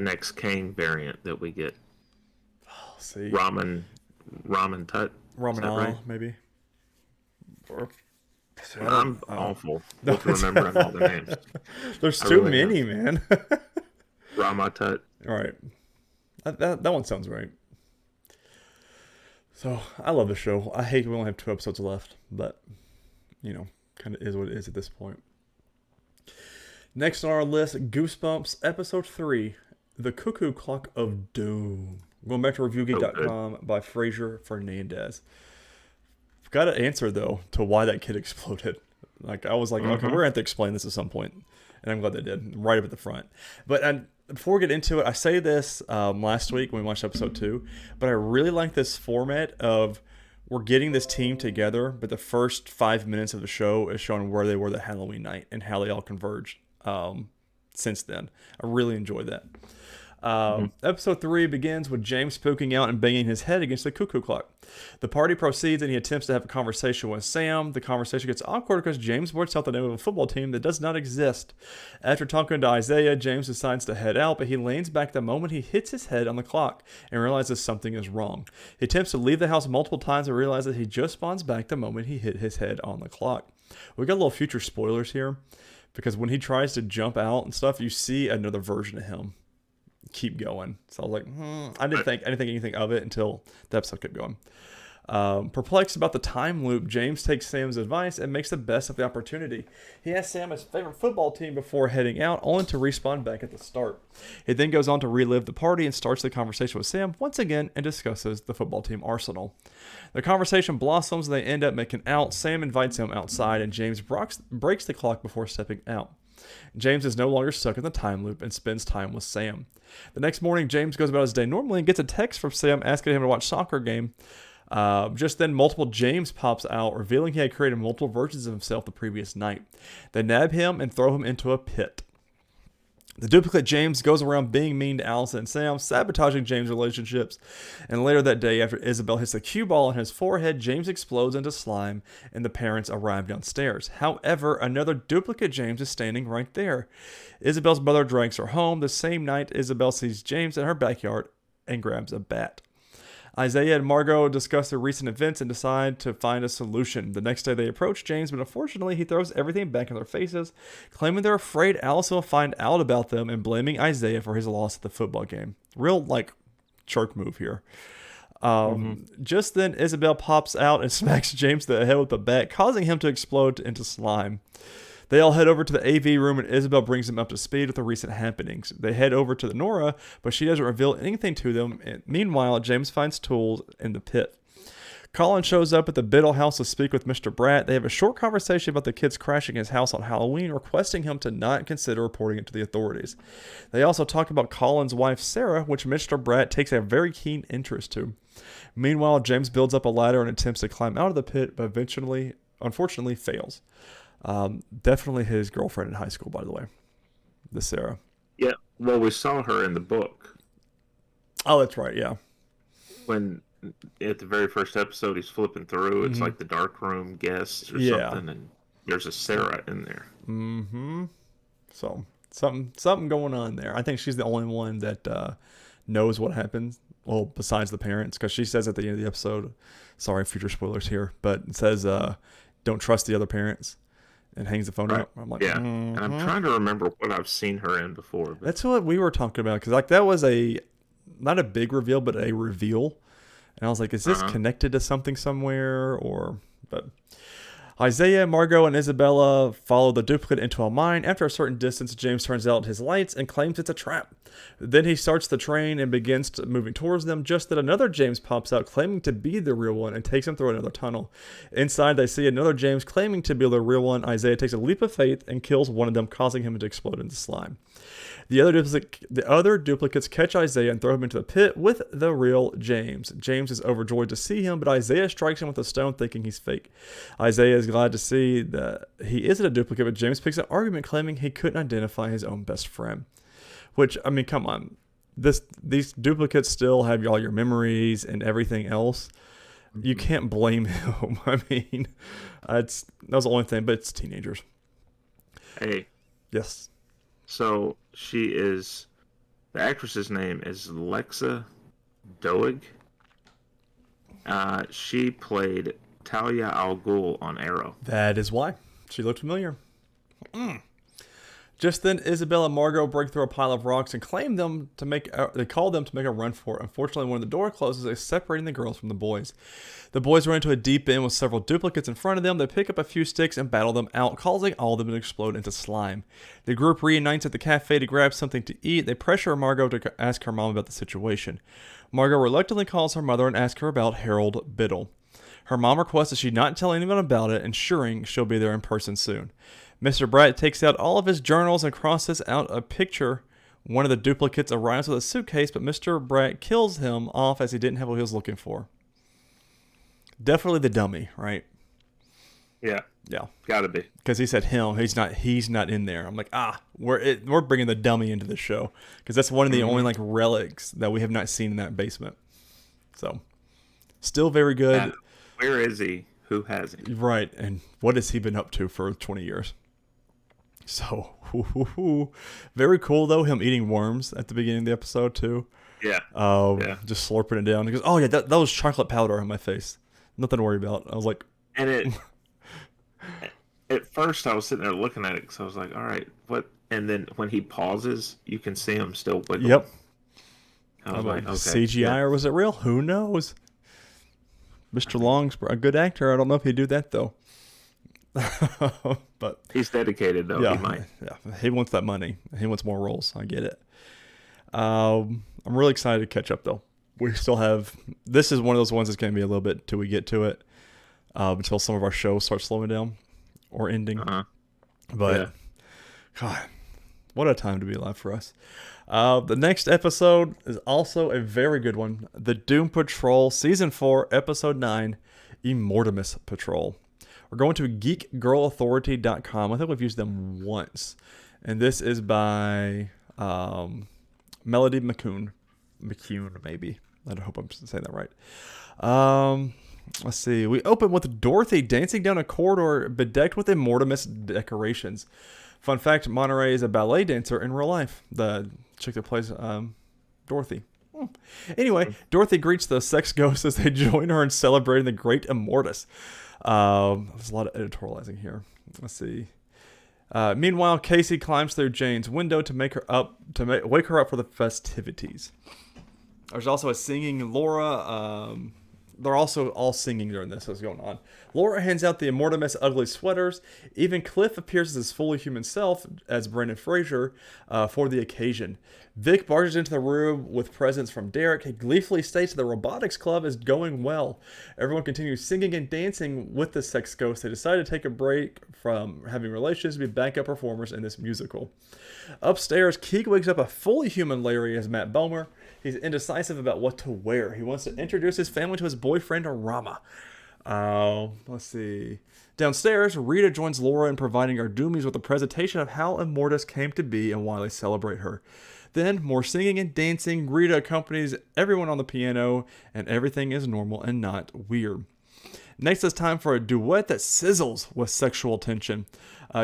next Kang variant that we get. Oh, see, Ramen Tut. Ramen right? maybe. Or I'm awful with remembering all the names. There's too many, man. Ramatut. All right, that one sounds right. So I love the show. I hate we only have 2 episodes left, but kind of is what it is at this point. Next on our list, Goosebumps episode 3, The Cuckoo Clock of Doom. Going back to ReviewGeek.com by Fraser Fernandez. Got to answer though to why that kid exploded. Like I was like, okay, we're gonna have to explain this at some point, and I'm glad they did right up at the front. But before we get into it, I say this last week when we watched episode 2, but I really like this format of we're getting this team together, but the first 5 minutes of the show is showing where they were that Halloween night and how they all converged since then. I really enjoyed that. Episode 3 begins with James poking out and banging his head against the cuckoo clock. The party proceeds and he attempts to have a conversation with Sam. The conversation gets awkward because James blurts out the name of a football team that does not exist. After talking to Isaiah, James decides to head out, but he leans back the moment he hits his head on the clock and realizes something is wrong. He attempts to leave the house multiple times and realizes he just spawns back the moment he hit his head on the clock. We got a little future spoilers here because when he tries to jump out and stuff, you see another version of him keep going. So I was like, I didn't think anything of it until the episode kept going. Perplexed about the time loop, James takes Sam's advice and makes the best of the opportunity. He asks Sam his favorite football team before heading out, only to respawn back at the start. He then goes on to relive the party and starts the conversation with Sam once again and discusses the football team arsenal. The conversation blossoms and they end up making out. Sam invites him outside and James breaks the clock before stepping out. James is no longer stuck in the time loop and spends time with Sam. The next morning, James goes about his day normally and gets a text from Sam asking him to watch a soccer game. Just then, multiple James pops out, revealing he had created multiple versions of himself the previous night. They nab him and throw him into a pit. The duplicate James goes around being mean to Allison and Sam, sabotaging James' relationships. And later that day, after Isabel hits a cue ball on his forehead, James explodes into slime, and the parents arrive downstairs. However, another duplicate James is standing right there. Isabel's mother drags her home. The same night, Isabel sees James in her backyard and grabs a bat. Isaiah and Margot discuss the recent events and decide to find a solution. The next day they approach James, but unfortunately he throws everything back in their faces, claiming they're afraid Allison will find out about them and blaming Isaiah for his loss at the football game. Real, jerk move here. Just then Isabel pops out and smacks James in the head with a bat, causing him to explode into slime. They all head over to the AV room and Isabel brings them up to speed with the recent happenings. They head over to the Nora, but she doesn't reveal anything to them. And meanwhile, James finds tools in the pit. Colin shows up at the Biddle house to speak with Mr. Bratt. They have a short conversation about the kids crashing his house on Halloween, requesting him to not consider reporting it to the authorities. They also talk about Colin's wife, Sarah, which Mr. Bratt takes a very keen interest to. Meanwhile, James builds up a ladder and attempts to climb out of the pit, but unfortunately fails. Definitely his girlfriend in high school, by the way. The Sarah. Yeah, well, we saw her in the book. Oh, that's right, yeah. When, at the very first episode, he's flipping through. It's like the dark room guests or something, and there's a Sarah in there. Mm-hmm. So, something going on there. I think she's the only one that knows what happens. Well, besides the parents, because she says at the end of the episode, sorry, future spoilers here, but it says, don't trust the other parents. And hangs the phone up. I'm like, yeah. And I'm trying to remember what I've seen her in before. But... That's what we were talking about. Because that was not a big reveal, but a reveal. And I was like, is this connected to something somewhere? But Isaiah, Margot, and Isabella follow the duplicate into a mine. After a certain distance, James turns out his lights and claims it's a trap. Then he starts the train and begins moving towards them. Just then another James pops out claiming to be the real one and takes him through another tunnel. Inside, they see another James claiming to be the real one. Isaiah takes a leap of faith and kills one of them, causing him to explode into slime. The other duplicates catch Isaiah and throw him into the pit with the real James. James is overjoyed to see him, but Isaiah strikes him with a stone thinking he's fake. Isaiah is glad to see that he isn't a duplicate, but James picks an argument claiming he couldn't identify his own best friend. Which, I mean, come on. these duplicates still have all your memories and everything else. You can't blame him. I mean, that was the only thing, but it's teenagers. Hey. Yes. So the actress's name is Lexa Doig. She played Talia al Ghul on Arrow. That is why. She looked familiar. Just then, Isabel and Margot break through a pile of rocks and they call them to make a run for it. Unfortunately, when the door closes, they're separating the girls from the boys. The boys run into a deep end with several duplicates in front of them. They pick up a few sticks and battle them out, causing all of them to explode into slime. The group reunites at the cafe to grab something to eat. They pressure Margot to ask her mom about the situation. Margot reluctantly calls her mother and asks her about Harold Biddle. Her mom requests that she not tell anyone about it, ensuring she'll be there in person soon. Mr. Bratt takes out all of his journals and crosses out a picture. One of the duplicates arrives with a suitcase, but Mr. Bratt kills him off as he didn't have what he was looking for. Definitely the dummy, right? Yeah. Yeah. Gotta be. Because he said him. He's not in there. I'm like, we're bringing the dummy into the show. Because that's one of the only like relics that we have not seen in that basement. So, still very good. And where is he? Who has he? Right. And what has he been up to for 20 years? So, very cool though. Him eating worms at the beginning of the episode too. Yeah. Just slurping it down. He goes, "Oh yeah, that was chocolate powder on my face. Nothing to worry about." I was like, and at first I was sitting there looking at it because I was like, "All right, what?" And then when he pauses, you can see him still wiggling. Yep. I was like, okay, CGI or was it real? Who knows? Mr. Long's a good actor. I don't know if he'd do that though. But he's dedicated though. Yeah, he might. Yeah, he wants that money. He wants more roles. I get it. I'm really excited to catch up though. We still have. This is one of those ones that's going to be a little bit till we get to it, until some of our shows start slowing down or ending. But God, what a time to be alive for us. The next episode is also a very good one. The Doom Patrol Season 4, Episode 9, Immortimus Patrol. We're going to geekgirlauthority.com. I think we've used them once. And this is by Melody McCune, maybe. I hope I'm saying that right. Let's see. We open with Dorothy dancing down a corridor bedecked with Immortimus decorations. Fun fact, Monterey is a ballet dancer in real life. The chick that plays Dorothy. Anyway, Dorothy greets the sex ghosts as they join her in celebrating the great Immortus. There's a lot of editorializing here. Let's see. Meanwhile, Casey climbs through Jane's window to wake her up for the festivities. There's also a singing Laura. They're also all singing during this. What's going on? Laura hands out the Immortimus ugly sweaters. Even Cliff appears as his fully human self as Brendan Fraser for the occasion. Vic barges into the room with presents from Derek. He gleefully states the robotics club is going well. Everyone continues singing and dancing with the sex ghost. They decide to take a break from having relations to be backup performers in this musical. Upstairs, Keeg wakes up a fully human Larry as Matt Bomer. He's indecisive about what to wear. He wants to introduce his family to his boyfriend, Rama. Let's see. Downstairs, Rita joins Laura in providing our Doomies with a presentation of how Immortus came to be and why they celebrate her. Then, more singing and dancing. Rita accompanies everyone on the piano, and everything is normal and not weird. Next, it's time for a duet that sizzles with sexual tension.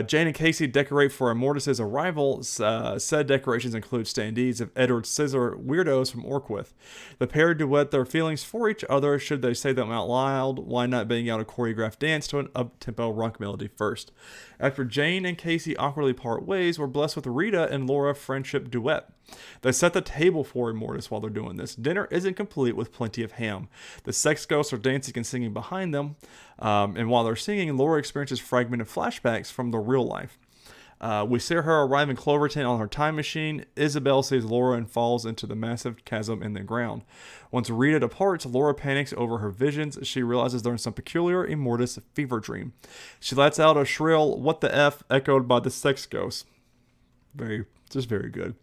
Jane and Casey decorate for Immortus' arrival. Said decorations include standees of Edward Scissor weirdos from Orquith. The pair duet their feelings for each other. Should they say them out loud? Why not bang out a choreographed dance to an up-tempo rock melody first? After Jane and Casey awkwardly part ways, we're blessed with Rita and Laura friendship duet. They set the table for Immortus while they're doing this. Dinner isn't complete with plenty of ham. The sex ghosts are dancing and singing behind them. And while they're singing, Laura experiences fragmented flashbacks from the real life. We see her arrive in Cloverton on her time machine. Isabel sees Laura and falls into the massive chasm in the ground. Once Rita departs, Laura panics over her visions. She realizes they're in some peculiar Immortus fever dream. She lets out a shrill "What the F?" echoed by the sex ghost. Very good.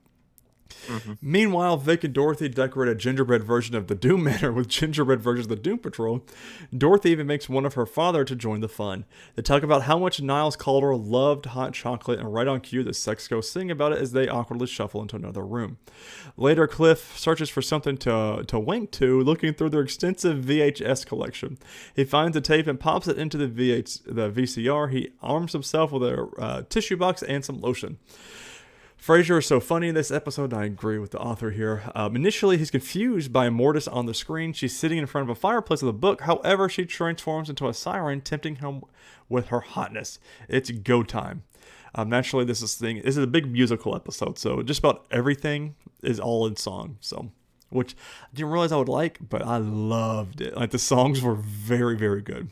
Mm-hmm. Meanwhile, Vic and Dorothy decorate a gingerbread version of the Doom Manor with gingerbread versions of the Doom Patrol. Dorothy even makes one of her father to join the fun. They talk about how much Niles Calder loved hot chocolate, and right on cue, the sex ghosts sing about it as they awkwardly shuffle into another room. Later, Cliff searches for something to wink to, looking through their extensive VHS collection. He finds a tape and pops it into the VCR. He arms himself with a tissue box and some lotion. Frasier is so funny in this episode, and I agree with the author here. Initially, he's confused by Mortis on the screen. She's sitting in front of a fireplace with a book. However, she transforms into a siren, tempting him with her hotness. It's go time. Naturally, this is a big musical episode, so just about everything is all in song. So, which I didn't realize I would like, but I loved it. Like, the songs were very, very good.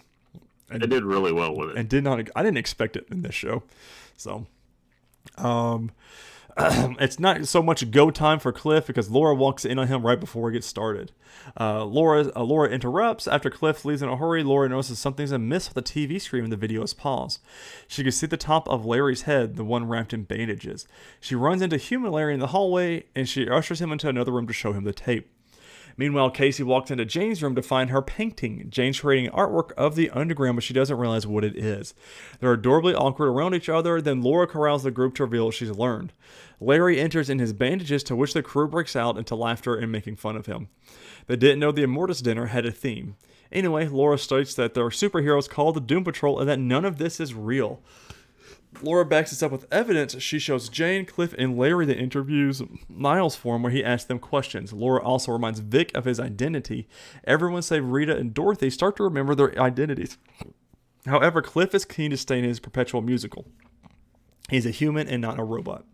And they did really well with it. And I didn't expect it in this show. So, it's not so much go time for Cliff because Laura walks in on him right before it gets started. Laura interrupts. After Cliff leaves in a hurry, Laura notices something's amiss with the TV screen when the video is paused. She can see the top of Larry's head, the one wrapped in bandages. She runs into human Larry in the hallway, and she ushers him into another room to show him the tape. Meanwhile, Casey walks into Jane's room to find her painting. Jane's creating artwork of the underground, but she doesn't realize what it is. They're adorably awkward around each other, then Laura corrals the group to reveal what she's learned. Larry enters in his bandages, to which the crew breaks out into laughter and making fun of him. They didn't know the Immortus dinner had a theme. Anyway, Laura states that there are superheroes called the Doom Patrol and that none of this is real. Laura backs this up with evidence. She shows Jane, Cliff, and Larry the interviews Niles for him, where he asks them questions. Laura also reminds Vic of his identity. Everyone save Rita and Dorothy start to remember their identities. However, Cliff is keen to stay in his perpetual musical. He's a human and not a robot.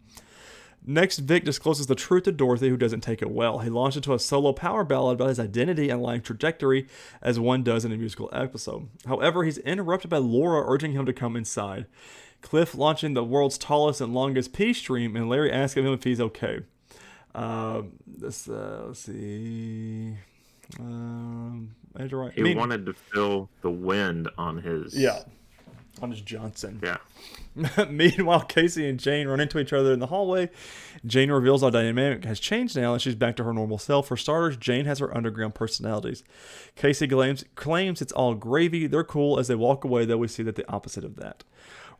Next, Vic discloses the truth to Dorothy, who doesn't take it well. He launches into a solo power ballad about his identity and life trajectory, as one does in a musical episode. However, he's interrupted by Laura urging him to come inside. Cliff launching the world's tallest and longest pee stream, and Larry asking him if he's okay. Let's see. He wanted to feel the wind on his... Yeah, on his Johnson. Yeah. Meanwhile, Casey and Jane run into each other in the hallway. Jane reveals our dynamic has changed now, and she's back to her normal self. For starters, Jane has her underground personalities. Casey claims it's all gravy. They're cool. As they walk away, though, we see that the opposite of that.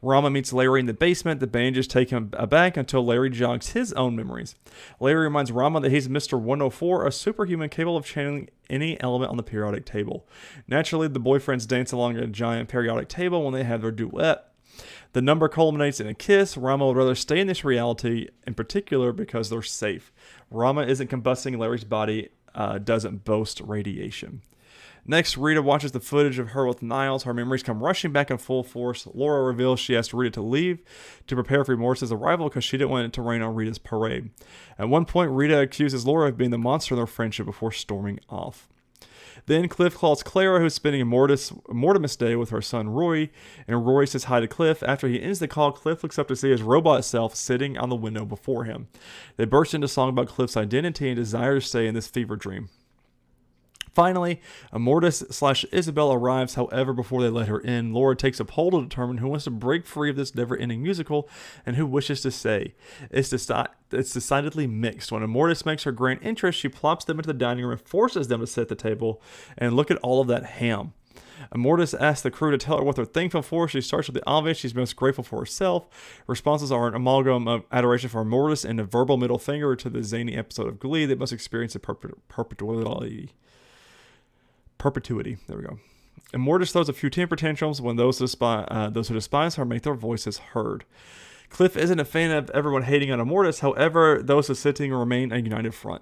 Rama meets Larry in the basement. The bandages take him aback until Larry jogs his own memories. Larry reminds Rama that he's Mr. 104, a superhuman capable of channeling any element on the periodic table. Naturally, the boyfriends dance along a giant periodic table when they have their duet. The number culminates in a kiss. Rama would rather stay in this reality, in particular because they're safe. Rama isn't combusting. Larry's body doesn't boast radiation. Next, Rita watches the footage of her with Niles. Her memories come rushing back in full force. Laura reveals she asked Rita to leave to prepare for Morris's arrival because she didn't want it to rain on Rita's parade. At one point, Rita accuses Laura of being the monster in their friendship before storming off. Then Cliff calls Clara, who's spending a Mortimus Day with her son Roy, and Roy says hi to Cliff. After he ends the call, Cliff looks up to see his robot self sitting on the window before him. They burst into song about Cliff's identity and desire to stay in this fever dream. Finally, Immortus/Isabel arrives. However, before they let her in, Laura takes a poll to determine who wants to break free of this never-ending musical and who wishes to stay. It's decidedly mixed. When Immortus makes her grand entrance, she plops them into the dining room and forces them to sit at the table and look at all of that ham. Immortus asks the crew to tell her what they're thankful for. She starts with the obvious. She's most grateful for herself. Responses are an amalgam of adoration for Immortus and a verbal middle finger to the zany episode of Glee that must experience a perpetuity. There we go. Immortus throws a few temper tantrums when those who despise her make their voices heard. Cliff isn't a fan of everyone hating on Immortus. However, those who sitting remain a united front.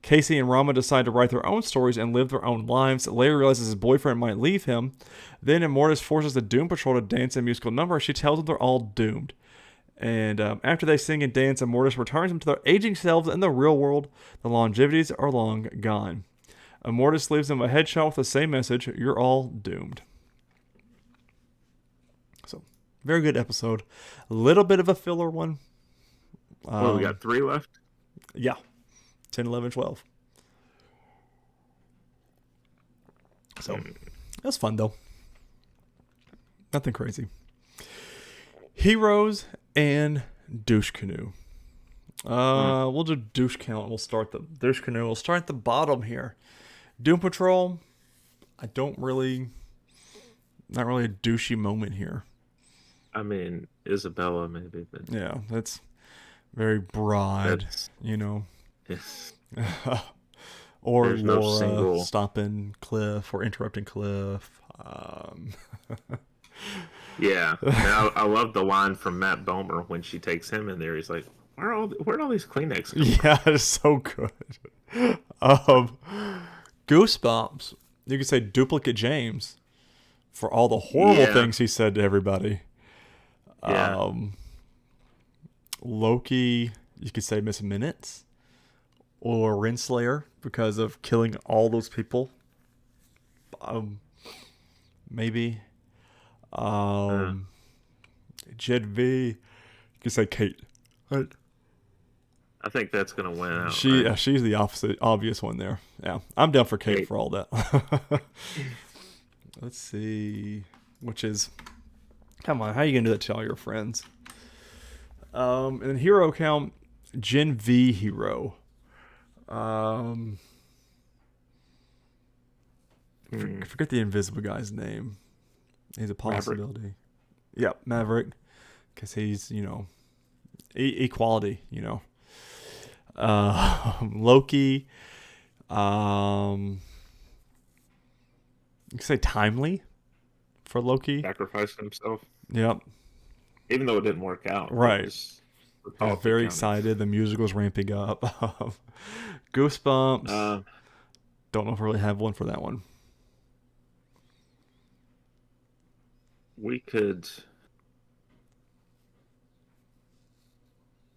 Casey and Rama decide to write their own stories and live their own lives. Larry realizes his boyfriend might leave him. Then Immortus forces the Doom Patrol to dance a musical number. She tells them they're all doomed. And after they sing and dance, Immortus returns them to their aging selves in the real world. The longevities are long gone. Immortus leaves them a headshot with the same message: you're all doomed. So, very good episode. A little bit of a filler one. Well, we got 3 left? Yeah. 10, 11, 12. So, it was fun, though. Nothing crazy. Heroes and Douche Canoe. We'll do douche count. We'll start the douche canoe. We'll start at the bottom here. Doom Patrol. I don't really, not really a douchey moment here. I mean, Isabella maybe, but Yeah, that's very broad, that's you know. it's, Or there's no Laura single. stopping Cliff or interrupting Cliff. Yeah, and I love the line from Matt Bomer when she takes him in there. He's like, where'd all these Kleenex come from? Yeah, it's so good. Um, Goosebumps. You could say duplicate James for all the horrible Yeah, things he said to everybody. yeah. Um, Loki. You could say Miss Minutes or Renslayer because of killing all those people. Um, maybe. Uh, Um, Jed V. You could say Kate. Right. I think that's gonna win out, right? She's the opposite, obvious one there. Yeah, I'm down for Kate Kate. for all that. Let's see, which is, come on, how are you gonna do that to all your friends? And then hero count, Gen V hero. Um, Hmm. forget the invisible guy's name. He's a Maverick. possibility. Yep, Maverick, because he's equality. Loki. You can say timely for Loki. Sacrificed himself, Yep. even though it didn't work out. It Right. was the I was policy very counted. excited. The music was ramping up. Goosebumps. Uh, Don't know if I really have one for that one. we could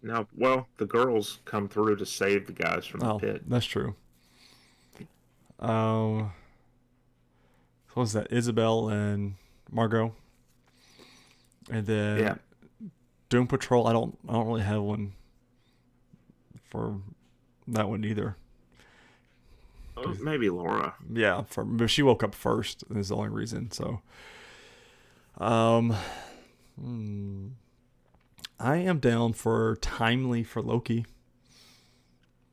now. Well, the girls come through to save the guys from the Oh, pit. that's true. What was that? Isabel and Margot. And then Yeah, Doom Patrol. I don't really have one for that one either. maybe Laura. Yeah, but she woke up first. Is the only reason. So, um, hmm, I am down for timely for Loki.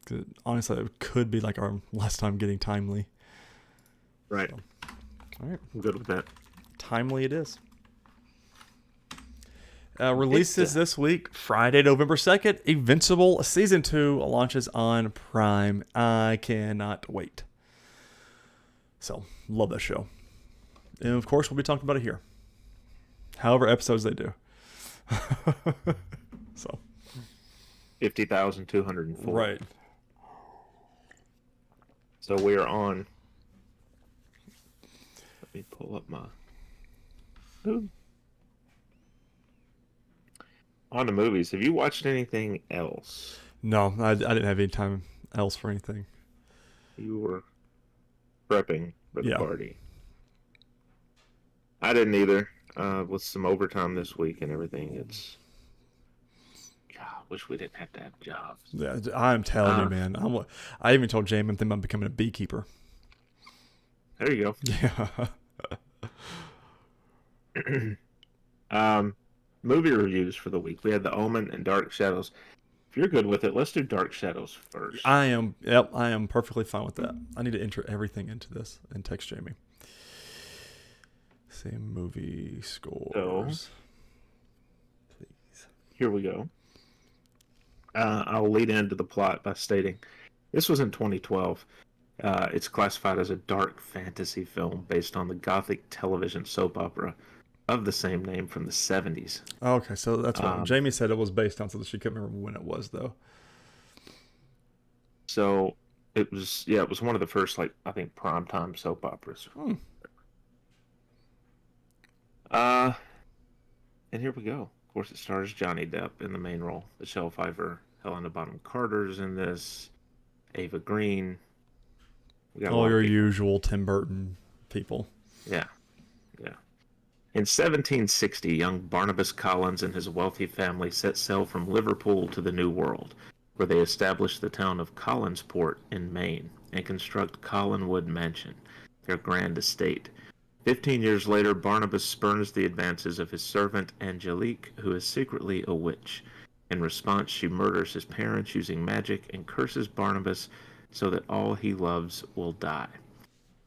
'Cause honestly, it could be like our last time getting timely. Right. So, all right, I'm good with that. timely it is. It's Releases this week, Friday, November 2nd. Invincible Season 2 launches on Prime. I cannot wait. So, love that show. And of course, we'll be talking about it here. However episodes they do. So, 50,204. right. So we are on. Let me pull up my. Ooh. On the movies. Have you watched anything else? No, I didn't have any time else for anything. You were prepping for the Yeah. party. I didn't either. With some overtime this week and everything, it's. God, I wish we didn't have to have jobs. Yeah, I'm telling you, man. I even told Jamie I'm thinking about becoming a beekeeper. There you Yeah. go. Movie reviews for the week. We had The Omen and Dark Shadows. If you're good with it, let's do Dark Shadows first. I am. Yep, I am perfectly fine with that. I need to enter everything into this and text Jamie. Same movie scores. Please. Here we go. I'll lead into the plot by stating this was in 2012. It's classified as a dark fantasy film based on the gothic television soap opera of the same name from the 70s. Okay, so that's what Jamie said it was based on, so she couldn't remember when it was, though. So it was one of the first, like, I think, primetime soap operas. And here we go. Of course, it stars Johnny Depp in the main role. Michelle Pfeiffer, Helena Bonham Carter's in this. Ava Green. We got All your people. usual Tim Burton people. Yeah. In 1760, young Barnabas Collins and his wealthy family set sail from Liverpool to the New World, where they established the town of Collinsport in Maine and construct Collinwood Mansion, their grand estate. 15 years later, Barnabas spurns the advances of his servant Angelique, who is secretly a witch, In response, she murders his parents using magic and curses Barnabas so that all he loves will die.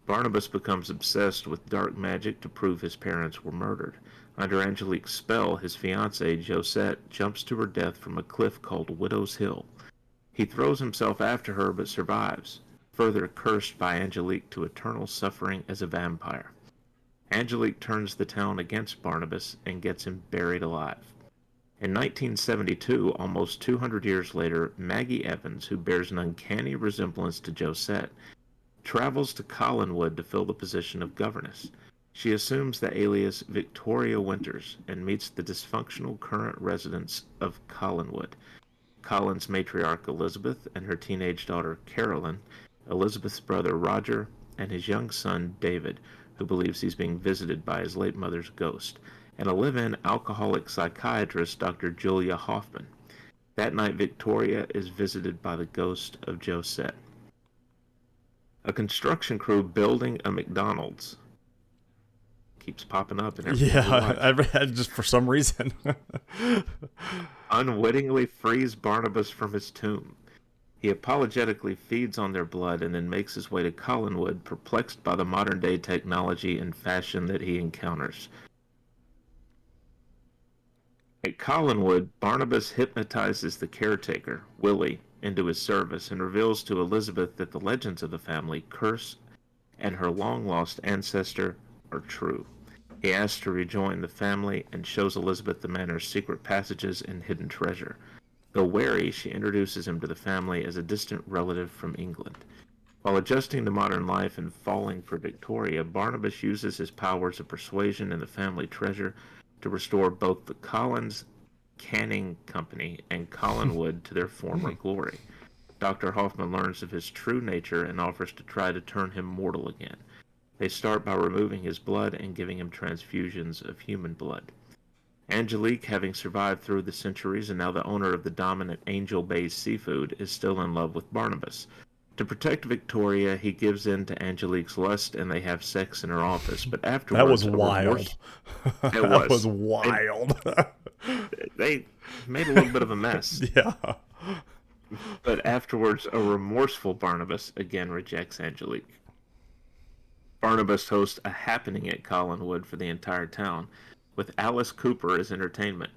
Barnabas becomes obsessed with dark magic to prove his parents were murdered. Under Angelique's spell, his fiancée, Josette, jumps to her death from a cliff called Widow's Hill. He throws himself after her but survives, further cursed by Angelique to eternal suffering as a vampire. Angelique turns the town against Barnabas and gets him buried alive. In 1972, almost 200 years later, Maggie Evans, who bears an uncanny resemblance to Josette, travels to Collinwood to fill the position of governess. She assumes the alias Victoria Winters and meets the dysfunctional current residents of Collinwood. Colin's matriarch Elizabeth and her teenage daughter Carolyn, Elizabeth's brother Roger, and his young son David, who believes he's being visited by his late mother's ghost, and a live-in alcoholic psychiatrist, Dr. Julia Hoffman. That night, Victoria is visited by the ghost of Josette. A construction crew building a McDonald's keeps popping up in everything. Yeah, just for some reason. Unwittingly frees Barnabas from his tomb. He apologetically feeds on their blood and then makes his way to Collinwood, perplexed by the modern-day technology and fashion that he encounters. At Collinwood, Barnabas hypnotizes the caretaker, Willie, into his service and reveals to Elizabeth that the legends of the family, curse, and her long-lost ancestor are true. He asks to rejoin the family and shows Elizabeth the manor's secret passages and hidden treasure. Though wary, she introduces him to the family as a distant relative from England. While adjusting to modern life and falling for Victoria, Barnabas uses his powers of persuasion and the family treasure to restore both the Collins Canning Company and Collinwood to their former glory. Dr. Hoffman learns of his true nature and offers to try to turn him mortal again. They start by removing his blood and giving him transfusions of human blood. Angelique, having survived through the centuries and now the owner of the dominant Angel Bay's seafood, is still in love with Barnabas. To protect Victoria, he gives in to Angelique's lust and they have sex in her office. But afterwards, that was wild. That was wild. They made a little bit of a mess. Yeah. But afterwards, a remorseful Barnabas again rejects Angelique. Barnabas hosts a happening at Collinwood for the entire town, with Alice Cooper as entertainment.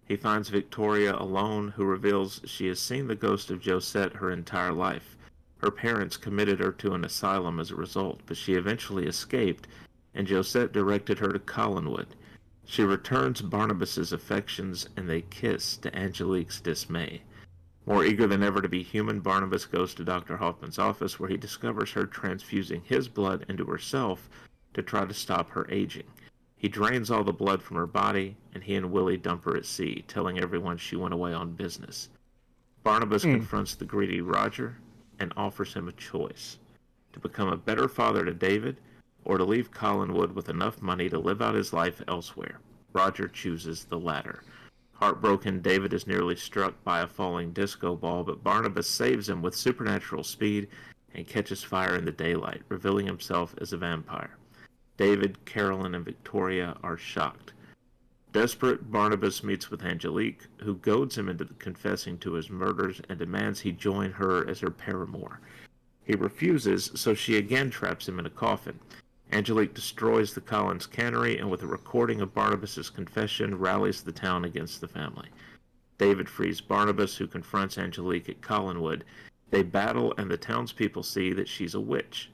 He finds Victoria alone, who reveals she has seen the ghost of Josette her entire life. Her parents committed her to an asylum as a result, but she eventually escaped, and Josette directed her to Collinwood. She returns Barnabas's affections, and they kiss to Angelique's dismay. More eager than ever to be human, Barnabas goes to Dr. Hoffman's office, where he discovers her transfusing his blood into herself to try to stop her aging. He drains all the blood from her body, and he and Willie dump her at sea, telling everyone she went away on business. Barnabas confronts the greedy Roger and offers him a choice: to become a better father to David, or to leave Collinwood with enough money to live out his life elsewhere. Roger chooses the latter. Heartbroken, David is nearly struck by a falling disco ball, but Barnabas saves him with supernatural speed and catches fire in the daylight, revealing himself as a vampire. David, Carolyn, and Victoria are shocked. Desperate, Barnabas meets with Angelique, who goads him into confessing to his murders and demands he join her as her paramour. He refuses, so she again traps him in a coffin. Angelique destroys the Collins cannery and, with a recording of Barnabas's confession, rallies the town against the family. David frees Barnabas, who confronts Angelique at Collinwood. They battle, and the townspeople see that she's a witch.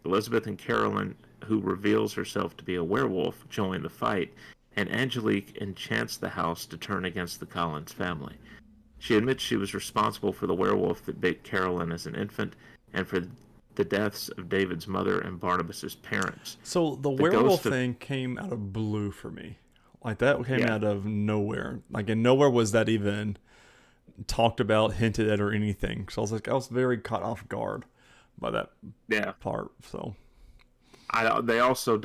Elizabeth and Carolyn, who reveals herself to be a werewolf, join the fight, and Angelique enchants the house to turn against the Collins family. She admits she was responsible for the werewolf that bit Carolyn as an infant, and for the deaths of David's mother and Barnabas's parents. So the werewolf thing came out of blue for me. Like, that came out of nowhere. Like, in nowhere was that even talked about, hinted at, or anything. So I was very caught off guard by that part. So they also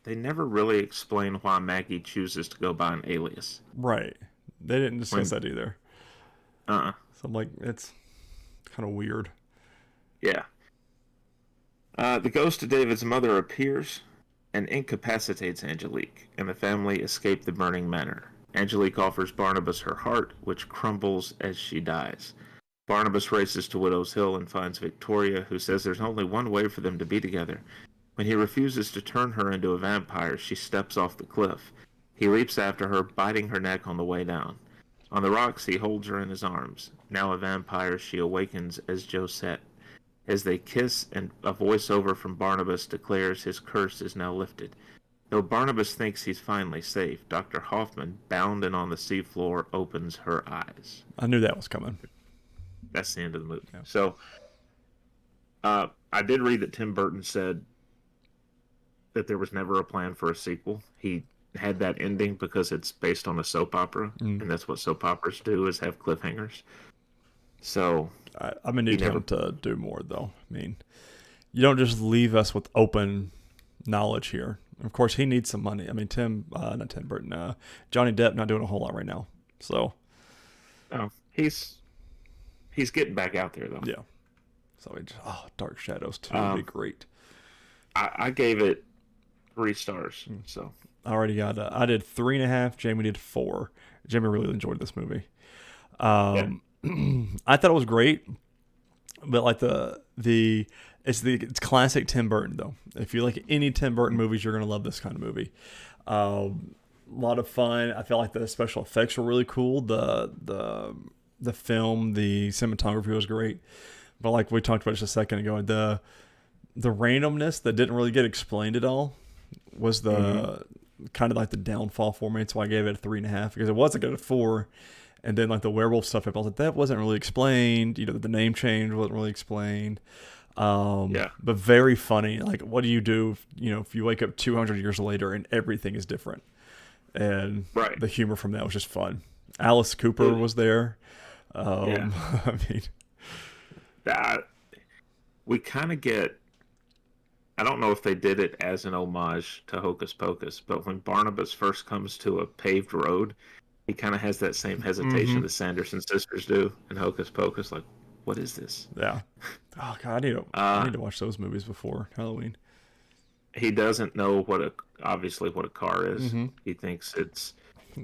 they never really explain why Maggie chooses to go by an alias. Right. They didn't discuss that either. So I'm like, it's kind of weird. Yeah. The ghost of David's mother appears and incapacitates Angelique, and the family escape the burning manor. Angelique offers Barnabas her heart, which crumbles as she dies. Barnabas races to Widow's Hill and finds Victoria, who says there's only one way for them to be together. When he refuses to turn her into a vampire, she steps off the cliff. He leaps after her, biting her neck on the way down. On the rocks, he holds her in his arms. Now a vampire, she awakens as Josette. As they kiss, and a voiceover from Barnabas declares his curse is now lifted. Though Barnabas thinks he's finally safe, Dr. Hoffman, bound and on the seafloor, opens her eyes. I knew that was coming. That's the end of the movie. Yeah. So, I did read that Tim Burton said that there was never a plan for a sequel. He had that ending because it's based on a soap opera, and that's what soap operas do, is have cliffhangers. So I'm gonna need him to do more, though. I mean, you don't just leave us with open knowledge here. Of course, he needs some money. I mean, not Tim Burton, Johnny Depp not doing a whole lot right now. So, he's getting back out there though. Yeah. So Dark Shadows 2 would be great. I gave it 3 stars. So I already got. I did 3.5. Jamie did 4. Jamie really enjoyed this movie. I thought it was great, but like it's classic Tim Burton though. If you like any Tim Burton movies, you're gonna love this kind of movie. A lot of fun. I felt like the special effects were really cool. The film, the cinematography was great. But like we talked about just a second ago, the randomness that didn't really get explained at all was the kind of like the downfall for me. That's why I gave it a 3.5, because it wasn't good at 4. And then like the werewolf stuff, I was like, that wasn't really explained. You know, the name change wasn't really explained. But very funny. Like, what do you do if you wake up 200 years later and everything is different? And the humor from that was just fun. Alice Cooper was there. I mean, we kind of get, I don't know if they did it as an homage to Hocus Pocus, but when Barnabas first comes to a paved road, he kind of has that same hesitation the Sanderson sisters do in Hocus Pocus. Like, what is this? Yeah. Oh God, I need to watch those movies before Halloween. He doesn't know obviously what a car is. He thinks it's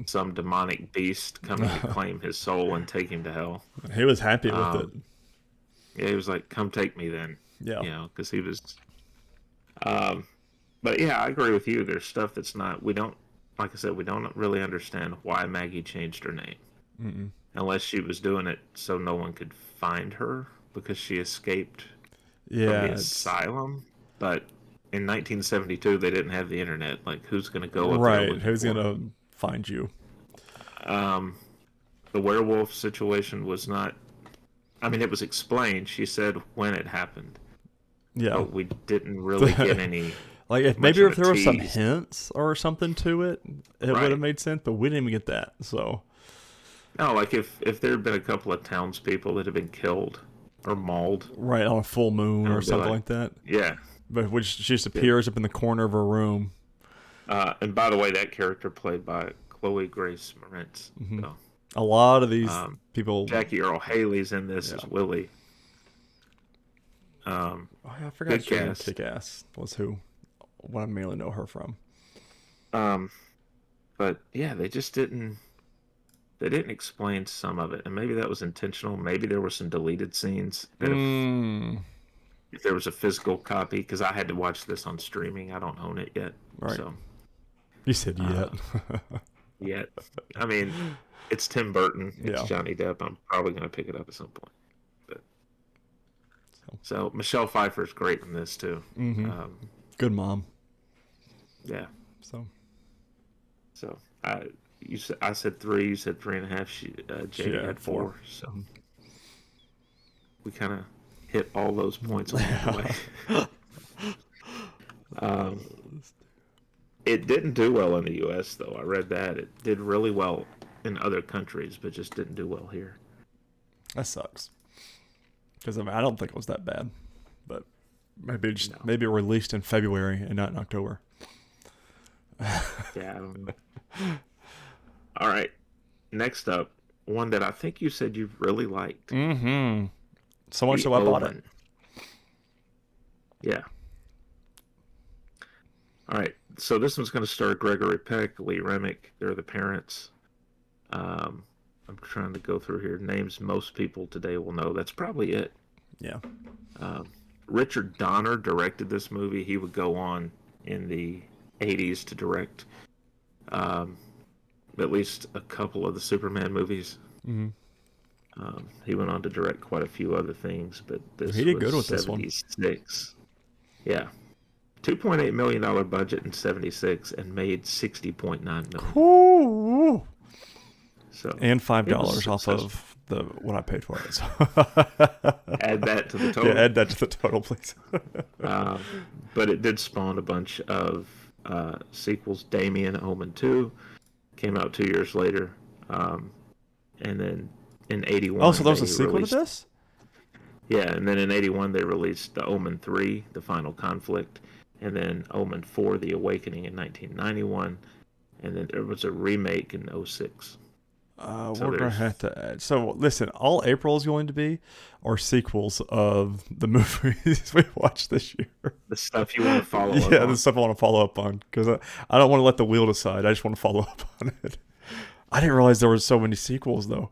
some demonic beast coming to claim his soul and take him to hell. He was happy with it. Yeah, he was like, "Come take me, then." Yeah, because he was. But yeah, I agree with you. There's stuff that's not. We don't, like I said, we don't really understand why Maggie changed her name, unless she was doing it so no one could find her because she escaped from the asylum. But in 1972, they didn't have the internet. Like, who's going to go up there? Right, who's going to find you? The werewolf situation was not. I mean, it was explained. She said when it happened. Yeah, but we didn't really get any. Like, if there were some hints or something to it, it would have made sense. But we didn't even get that. So, no, like if there had been a couple of townspeople that had been killed or mauled, right, on a full moon or something like that. Yeah, but which she just appears up in the corner of her room. And by the way, that character played by Chloe Grace Moretz. So, a lot of these people. Jackie Earle Haley's in this as Willie. I forgot Kick-Ass was what I mainly know her from. But yeah, they just didn't. They didn't explain some of it, and maybe that was intentional. Maybe there were some deleted scenes. That if there was a physical copy, because I had to watch this on streaming. I don't own it yet. Right. So you said yet. Yet. I mean, it's Tim Burton. It's Yeah. Johnny Depp. I'm probably going to pick it up at some point. But so Michelle Pfeiffer's great in this too. Good mom. Yeah. So I said 3. You said 3.5. Jay had 4. So we kind of hit all those points along the way. It didn't do well in the U.S. though. I read that it did really well in other countries, but just didn't do well here. That sucks. Because I don't think it was that bad, but maybe it released in February and not in October. Yeah, I don't know. All right, next up, one that I think you said you really liked. So much so I bought it. Yeah. All right, so this one's going to star Gregory Peck, Lee Remick. They're the parents. I'm trying to go through here. Names most people today will know. That's probably it. Yeah. Um, Richard Donner directed this movie. He would go on in the 80s to direct um, at least a couple of the Superman movies. Mm-hmm. He went on to direct quite a few other things, but He this did was good with this one. 76. Yeah. $2.8 million budget in 76 and made $60.9 million. Cool. So and $5 off successful. of the what I paid for it. So. Add that to the total. Yeah, add that to the total, please. But it did spawn a bunch of sequels. Damien, Omen 2 came out 2 years later. And then in 81... Oh, so there was a sequel to this? Yeah, and then in 81 they released the Omen 3, The Final Conflict, and then Omen 4, The Awakening in 1991, and then there was a remake in 06. We're going to have to add. So, listen, all April is going to be are sequels of the movies we watched this year. The stuff you want to follow up on. Yeah, the stuff I want to follow up on. Because I don't want to let the wheel decide. I just want to follow up on it. I didn't realize there were so many sequels, though.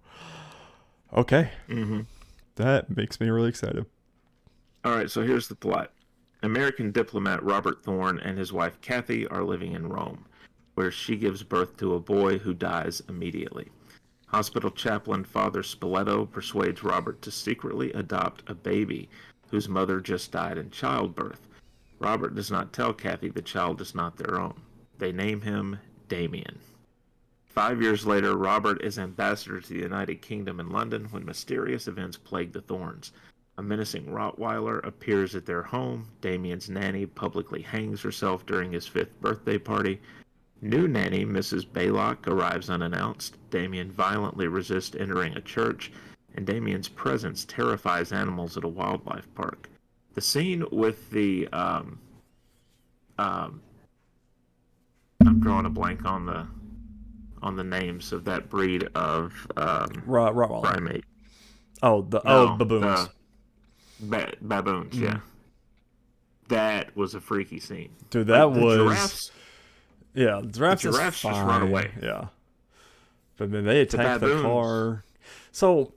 Okay. Mm-hmm. That makes me really excited. All right, so here's the plot. American diplomat Robert Thorne and his wife Kathy are living in Rome, where she gives birth to a boy who dies immediately. Hospital chaplain Father Spoleto persuades Robert to secretly adopt a baby whose mother just died in childbirth. Robert does not tell Kathy the child is not their own. They name him Damien. 5 years later, Robert is ambassador to the United Kingdom in London when mysterious events plague the Thornes. A menacing Rottweiler appears at their home. Damien's nanny publicly hangs herself during his 5th birthday party. New nanny, Mrs. Baylock, arrives unannounced. Damien violently resists entering a church, and Damien's presence terrifies animals at a wildlife park. The scene with the I'm drawing a blank on the names of that breed of Rottweiler. primate. Baboons. Baboons, yeah. That was a freaky scene. Dude, that was... Giraffes, yeah, the giraffes just run away. Yeah. But then they attacked the car. So,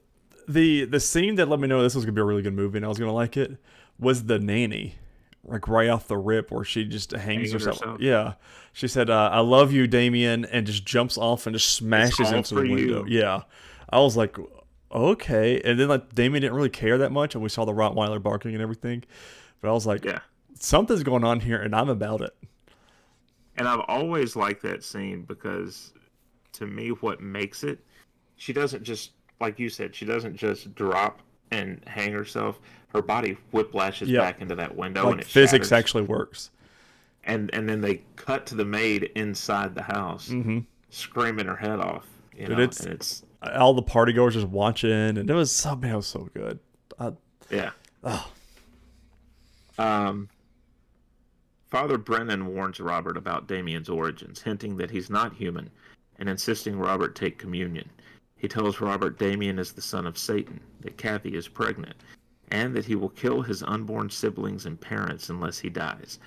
the scene that let me know this was going to be a really good movie and I was going to like it was the nanny. Like, right off the rip where she just hangs herself. Yeah. She said, I love you, Damien, and just jumps off and just smashes into the window. Yeah. I was like, okay. And then, like, Damien didn't really care that much, and we saw the Rottweiler barking and everything. But I was like, yeah, something's going on here, and I'm about it. And I've always liked that scene because, to me, what makes it, she doesn't just, like you said, she doesn't just drop and hang herself. Her body whiplashes back into that window, like, and it physics shatters. Actually works. And then they cut to the maid inside the house, screaming her head off. You know, and it's all the party goers just watching, and it was so good. Yeah. Oh. Father Brennan warns Robert about Damien's origins, hinting that he's not human, and insisting Robert take communion. He tells Robert Damien is the son of Satan, that Kathy is pregnant, and that he will kill his unborn siblings and parents unless he dies.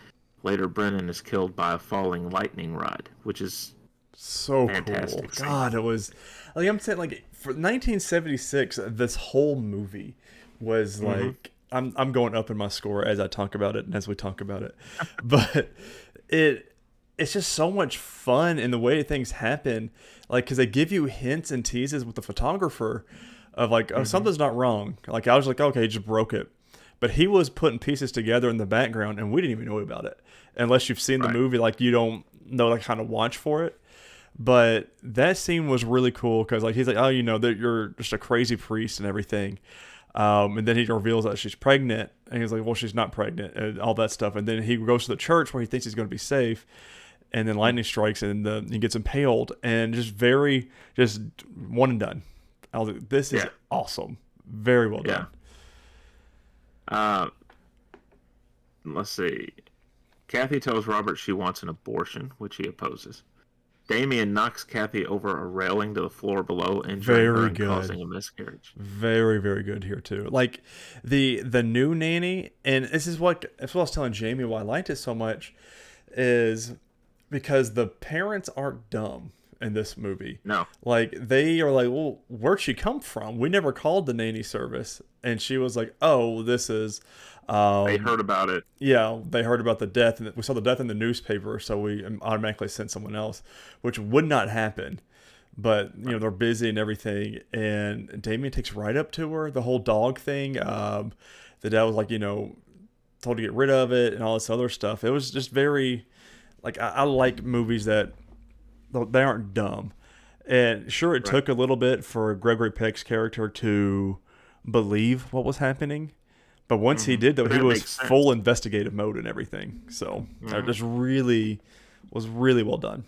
Later, Brennan is killed by a falling lightning rod, which is so fantastic. Cool. God, it was... Like, I'm saying, like, for 1976, this whole movie was, like... I'm going up in my score as I talk about it and as we talk about it. But it's just so much fun in the way things happen. Like, because they give you hints and teases with the photographer of, like, oh, something's not wrong. Like, I was like, okay, he just broke it. But he was putting pieces together in the background, and we didn't even know about it. Unless you've seen the movie, like, you don't know, like, how to watch for it. But that scene was really cool because, like, he's like, oh, you know, that you're just a crazy priest and everything. And then he reveals that she's pregnant, and he's like, well, she's not pregnant, and all that stuff. And then he goes to the church where he thinks he's going to be safe, and then lightning strikes, and he gets impaled, and just one and done. I was like, this is awesome. Very well done. Let's see. Kathy tells Robert she wants an abortion, which he opposes. Damien knocks Kathy over a railing to the floor below, injuring her and causing a miscarriage. Very, very good here too. Like the new nanny, and this is what I was telling Jamie why I liked it so much, is because the parents aren't dumb. in this movie. No. Like, they are like, well, where'd she come from? We never called the nanny service. And she was like, oh, this is... They heard about it. Yeah, they heard about the death, and we saw the death in the newspaper, so we automatically sent someone else, which would not happen. But, you know, they're busy and everything, and Damien takes right up to her, the whole dog thing. The dad was like, you know, told to get rid of it and all this other stuff. It was just very, like, I like movies that they aren't dumb. And sure, it took a little bit for Gregory Peck's character to believe what was happening. But once he did, though, he was full investigative mode and everything. So it just really was really well done.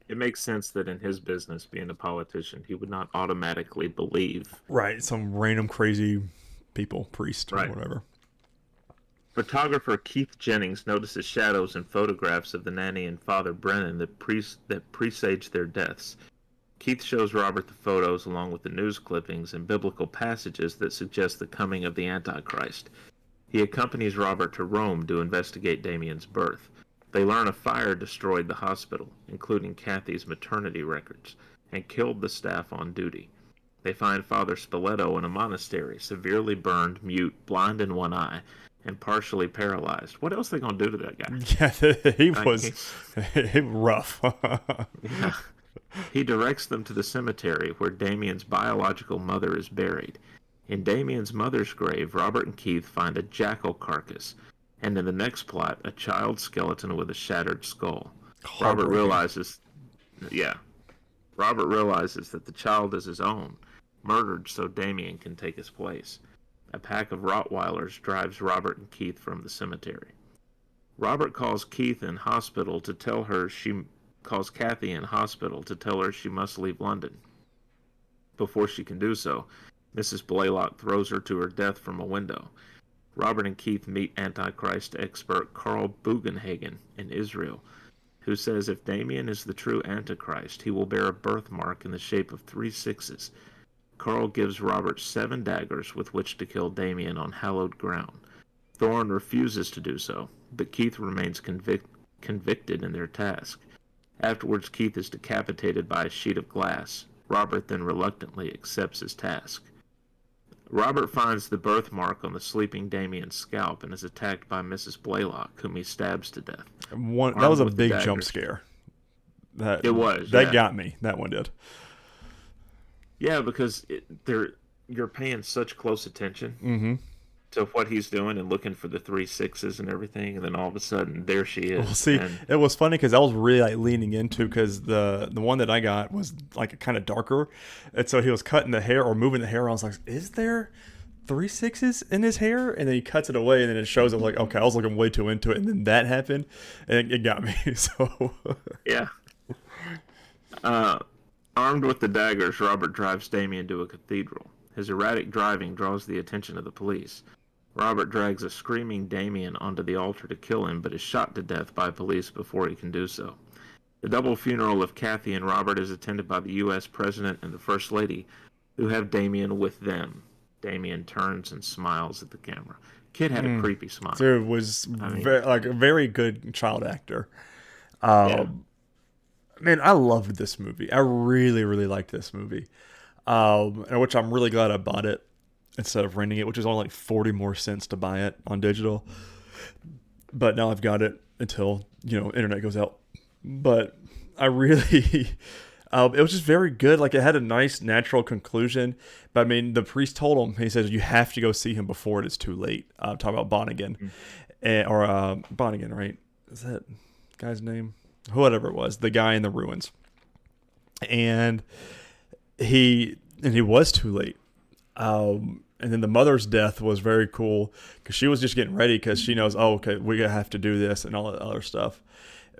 It makes sense that in his business, being a politician, he would not automatically believe. Right, some random crazy people, priest or whatever. Photographer Keith Jennings notices shadows in photographs of the nanny and Father Brennan that presage their deaths. Keith shows Robert the photos along with the news clippings and biblical passages that suggest the coming of the Antichrist. He accompanies Robert to Rome to investigate Damien's birth. They learn a fire destroyed the hospital, including Kathy's maternity records, and killed the staff on duty. They find Father Spoleto in a monastery, severely burned, mute, blind in one eye, and partially paralyzed. What else are they going to do to that guy? Yeah, he was rough. Yeah. He directs them to the cemetery where Damien's biological mother is buried. In Damien's mother's grave, Robert and Keith find a jackal carcass, and in the next plot, a child skeleton with a shattered skull. Robert realizes that the child is his own, murdered so Damien can take his place. A pack of Rottweilers drives Robert and Keith from the cemetery. Robert calls Kathy in hospital to tell her she must leave London. Before she can do so, Mrs. Blaylock throws her to her death from a window. Robert and Keith meet Antichrist expert Carl Bugenhagen in Israel, who says if Damien is the true Antichrist, he will bear a birthmark in the shape of 3 sixes. Carl gives Robert 7 daggers with which to kill Damien on hallowed ground. Thorne refuses to do so, but Keith remains convicted in their task. Afterwards, Keith is decapitated by a sheet of glass. Robert then reluctantly accepts his task. Robert finds the birthmark on the sleeping Damien's scalp and is attacked by Mrs. Blaylock, whom he stabs to death. That was a big jump scare. That got me. That one did. Yeah, because you're paying such close attention to what he's doing and looking for the 3 sixes and everything, and then all of a sudden there she is. Well, see, it was funny because I was really like leaning into, because the one that I got was like kind of darker, and so he was cutting the hair or moving the hair. I was like, is there 3 sixes in his hair? And then he cuts it away, and then it shows up. Like, okay, I was looking way too into it, and then that happened, and it got me. So yeah. Armed with the daggers, Robert drives Damien to a cathedral. His erratic driving draws the attention of the police. Robert drags a screaming Damien onto the altar to kill him, but is shot to death by police before he can do so. The double funeral of Kathy and Robert is attended by the U.S. President and the First Lady, who have Damien with them. Damien turns and smiles at the camera. Kid had a creepy smile. Dude was a very good child actor. Man, I loved this movie. I really, really liked this movie. Which I'm really glad I bought it instead of renting it, which is only like 40 more cents to buy it on digital. But now I've got it until, internet goes out. But I really, it was just very good. Like, it had a nice natural conclusion. But I mean, the priest told him, he says, you have to go see him before it is too late. Talk about Bonnigan. Bonnigan, right? Is that guy's name? Whatever it was, the guy in the ruins. And he was too late. And then the mother's death was very cool because she was just getting ready because she knows, okay, we're going to have to do this and all that other stuff.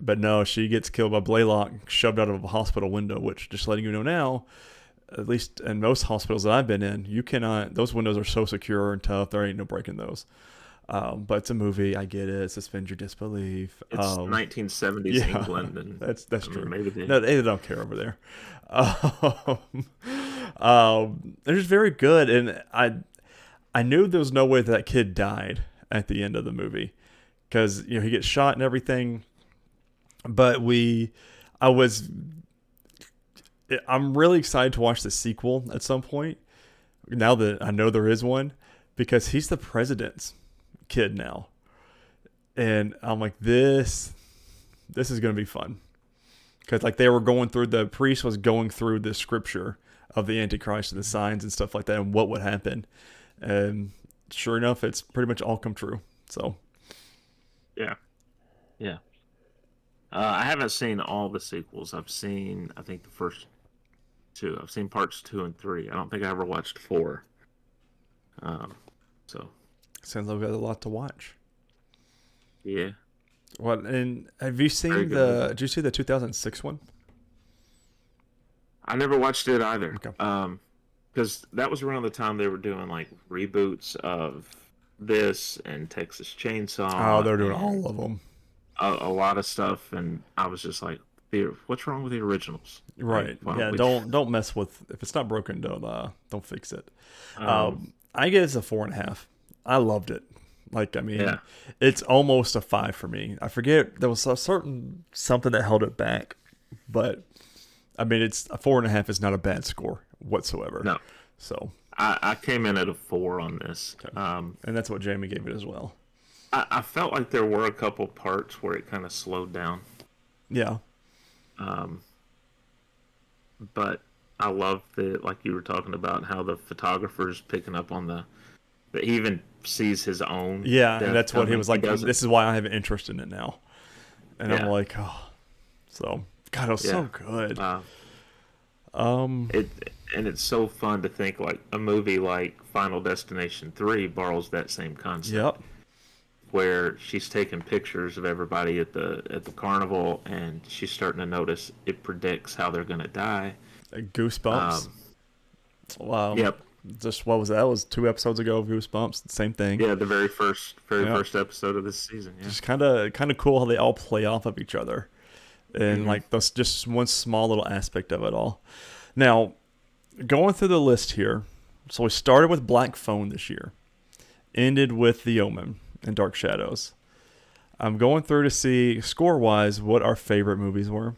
But no, she gets killed by Blaylock, shoved out of a hospital window, which, just letting you know now, at least in most hospitals that I've been in, you cannot, those windows are so secure and tough, there ain't no breaking those. But it's a movie, I get it, suspend your disbelief. It's 1970s England. And that's true. Maybe they don't care over there. They're just very good, and I knew there was no way that kid died at the end of the movie because he gets shot and everything. But I was I'm really excited to watch the sequel at some point. Now that I know there is one, because he's the president's kid now, and I'm like, this is gonna be fun, because like they were going through, the priest was going through the scripture of the Antichrist and the signs and stuff like that, and what would happen, and sure enough, it's pretty much all come true. So, yeah. I haven't seen all the sequels. I've seen, I think, the first two. I've seen parts 2 and 3. I don't think I ever watched 4. So sounds like we got a lot to watch. yeah. What, and have you seen did you see the 2006 one? I never watched it either. Okay. Because that was around the time they were doing like reboots of this and Texas Chainsaw. Oh, they're doing all of them. A lot of stuff, and I was just like, what's wrong with the originals? Right. Like, Yeah. Don't mess with, if it's not broken, don't fix it. I give it a 4.5. I loved it. Like, I mean, it's almost a 5 for me. I forget, there was something that held it back, but I mean, it's a 4.5 is not a bad score whatsoever. No. So I came in at a 4 on this. okay. And that's what Jamie gave it as well. I felt like there were a couple parts where it kind of slowed down. Yeah. But I love like you were talking about, how the photographer's picking up on that he even sees his own. Yeah, and that's what he was like. This is why I have an interest in it now. And I'm like, oh, so God, it was so good. It's so fun to think like a movie like Final Destination 3 borrows that same concept. Yep. Where she's taking pictures of everybody at the carnival, and she's starting to notice it predicts how they're gonna die. Goosebumps. Wow. Yep. Just what was that? That was 2 episodes ago of Goosebumps. Same thing. Yeah, the very first episode of this season. Yeah. Just kind of cool how they all play off of each other, and like that's just one small little aspect of it all. Now, going through the list here, so we started with Black Phone this year, ended with The Omen and Dark Shadows. I'm going through to see score-wise what our favorite movies were.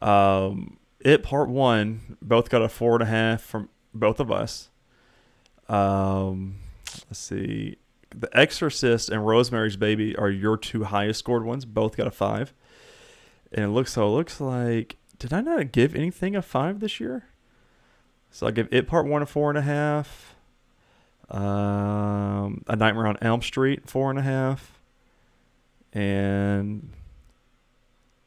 It Part 1 both got a 4.5 from both of us. Let's see. The Exorcist and Rosemary's Baby are your 2 highest scored ones. Both got a 5. And it looks like, did I not give anything a 5 this year? So I give It Part 1 a 4.5. A Nightmare on Elm Street 4.5. And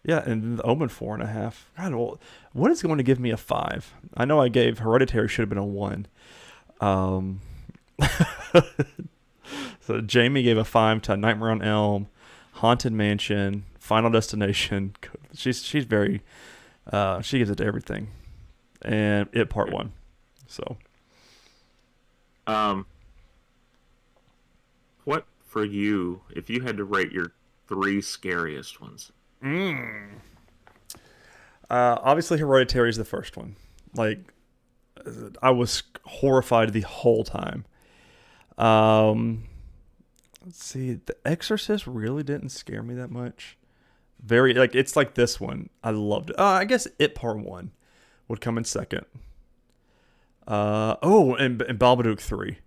yeah, and The Omen 4.5. God, what is going to give me a 5? I know I gave Hereditary should have been a 1. So Jamie gave a 5 to Nightmare on Elm, Haunted Mansion, Final Destination. She's very she gives it to everything, and It Part 1. So, what for you, if you had to rate your 3 scariest ones? Obviously Hereditary is the first one. Like, I was horrified the whole time. Let's see. The Exorcist really didn't scare me that much. It's like this one. I loved it. I guess It Part 1 would come in second. And Babadook 3.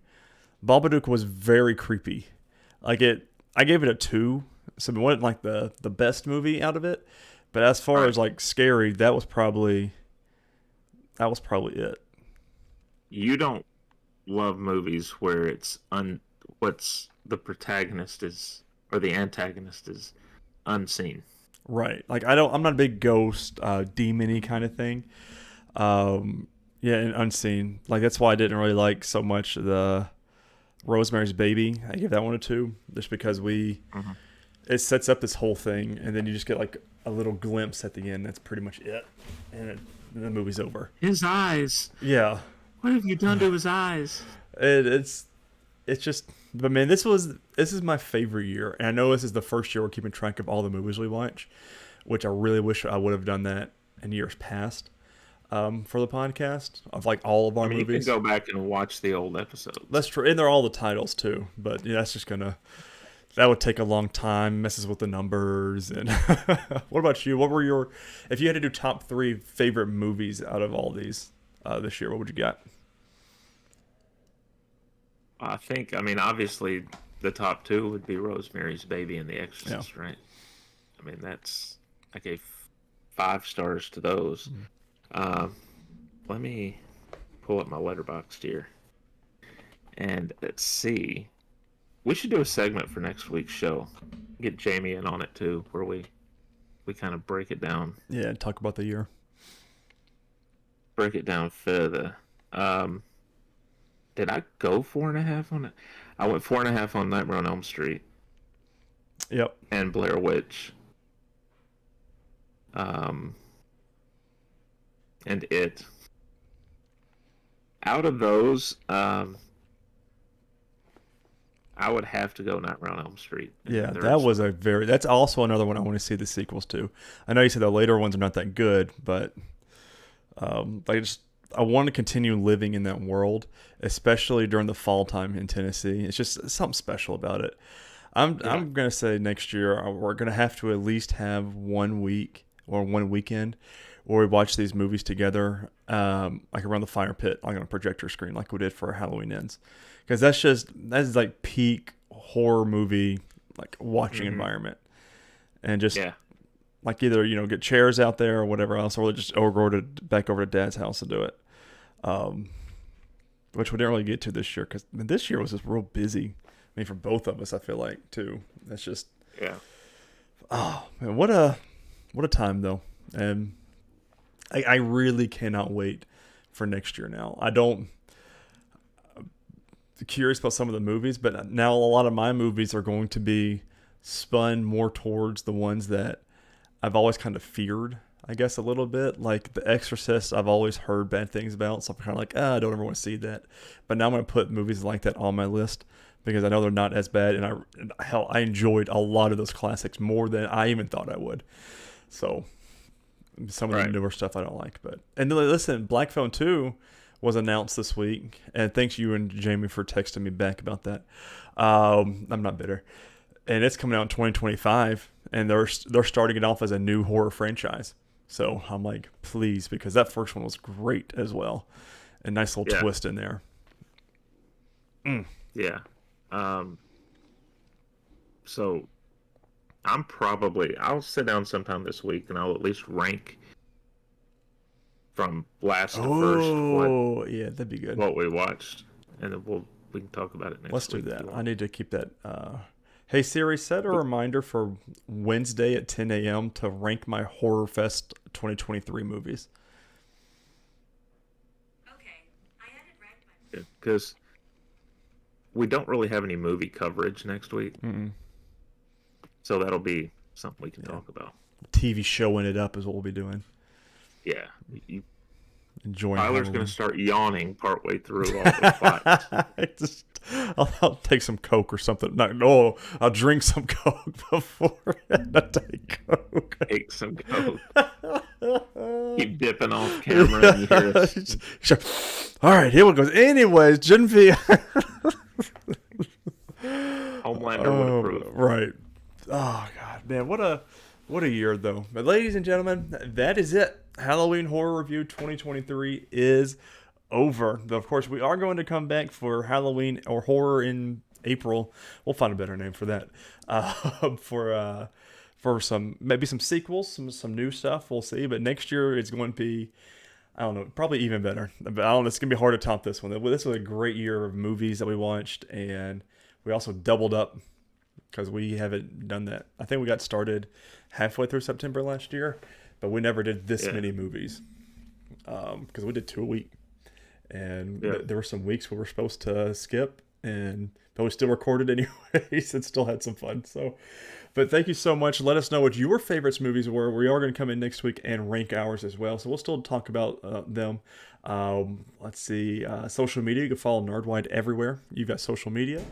Babadook was very creepy. I gave it a 2. So it wasn't like the best movie out of it. But as far as like scary, that was probably it. You don't love movies where it's what's the protagonist is, or the antagonist is, unseen. Right. Like I'm not a big ghost, demon-y kind of thing. And unseen. Like that's why I didn't really like so much the Rosemary's Baby. I gave that one a 2, just because it sets up this whole thing, and then you just get like a little glimpse at the end. That's pretty much it, and the movie's over. His eyes. Yeah. What have you done to his eyes? It's just, but man, this is my favorite year, and I know this is the first year we're keeping track of all the movies we watch, which I really wish I would have done that in years past. For the podcast of like all of our movies. You can go back and watch the old episodes. That's true, and they're all the titles too. But yeah, that's just gonna that would take a long time, messes with the numbers. And what about you? What were your, if you had to do top 3 favorite movies out of all these this year, what would you got? I mean, obviously, the top 2 would be Rosemary's Baby and The Exorcist, right? I mean, I gave 5 stars to those. Let me pull up my letterboxd here. And let's see. We should do a segment for next week's show. Get Jamie in on it too, where we kind of break it down. Yeah, talk about the year. Break it down further. Did I go 4.5 on it? I went 4.5 on Nightmare on Elm Street. Yep. And Blair Witch. And It. Out of those, I would have to go Nightmare on Elm Street. Yeah, that's also another one I want to see the sequels to. I know you said the later ones are not that good, but I want to continue living in that world, especially during the fall time in Tennessee. It's just something special about it. I'm gonna say next year we're gonna have to at least have 1 week or 1 weekend where we watch these movies together, like around the fire pit, like on a projector screen, like we did for Halloween Ends, because that's like peak horror movie like watching environment, and just like either get chairs out there or whatever else, or just go back over to Dad's house and do it, which we didn't really get to this year because this year was just real busy. I mean, for both of us, I feel like too. That's just oh man, what a time though, and I really cannot wait for next year. Now I'm curious about some of the movies, but now a lot of my movies are going to be spun more towards the ones that I've always kind of feared, I guess, a little bit. Like The Exorcist, I've always heard bad things about, so I'm kind of like, I don't ever want to see that. But now I'm going to put movies like that on my list because I know they're not as bad, and I enjoyed a lot of those classics more than I even thought I would. So some of the newer stuff I don't like. And listen, Black Phone 2 was announced this week, and thanks you and Jamie for texting me back about that. I'm not bitter. And it's coming out in 2025, and they're starting it off as a new horror franchise. So I'm like, please, because that first one was great as well. A nice little twist in there. Yeah. So I'll sit down sometime this week and I'll at least rank from last to first. Oh, yeah, that'd be good. What we watched, and then we can talk about it next week. Let's do that. I need to keep that. Hey Siri, set a reminder for Wednesday at 10 a.m. to rank my Horror Fest 2023 movies. Okay, I added rank my... Because we don't really have any movie coverage next week. So that'll be something we can talk about. TV showing it up is what we'll be doing. Yeah. Enjoying Tyler's going to start yawning partway through all the fights. I'll take some Coke or something. No, I'll drink some Coke before I take Coke. Take some Coke. Keep dipping off camera and you hear us. All right, here we go. Anyways, Genevieve. Homelander would approve. Right. Oh, God, man. What a year, though. But ladies and gentlemen, that is it. Halloween Horror Review 2023 is over. But of course, we are going to come back for Halloween or horror in April. We'll find a better name for that. For maybe some sequels, some new stuff. We'll see. But next year it's going to be, I don't know, probably even better. But I don't know, it's going to be hard to top this one. This was a great year of movies that we watched, and we also doubled up because we haven't done that. I think we got started halfway through September last year, but we never did this many movies because we did 2 a week. And there were some weeks we were supposed to skip, but we still recorded anyways and still had some fun. So, but thank you so much. Let us know what your favorites movies were. We are going to come in next week and rank ours as well. So we'll still talk about them. Let's see. Social media. You can follow Nerdwide everywhere. You've got social media,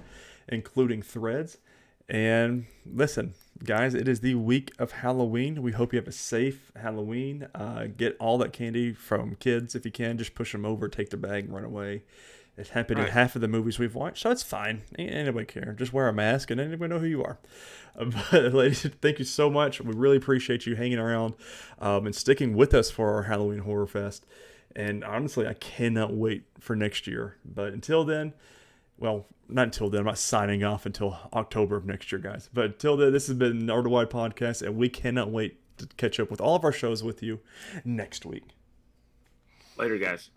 including Threads. And listen, guys, it is the week of Halloween. We hope you have a safe Halloween. Get all that candy from kids if you can. Just push them over, take their bag, and run away. It happened in half of the movies we've watched, so it's fine. Ain't anybody care. Just wear a mask and anybody know who you are. But ladies, thank you so much. We really appreciate you hanging around and sticking with us for our Halloween Horror Fest. And honestly, I cannot wait for next year. But until then, well, not until then. I'm not signing off until October of next year, guys. But until then, this has been Nerdwide Podcast, and we cannot wait to catch up with all of our shows with you next week. Later, guys.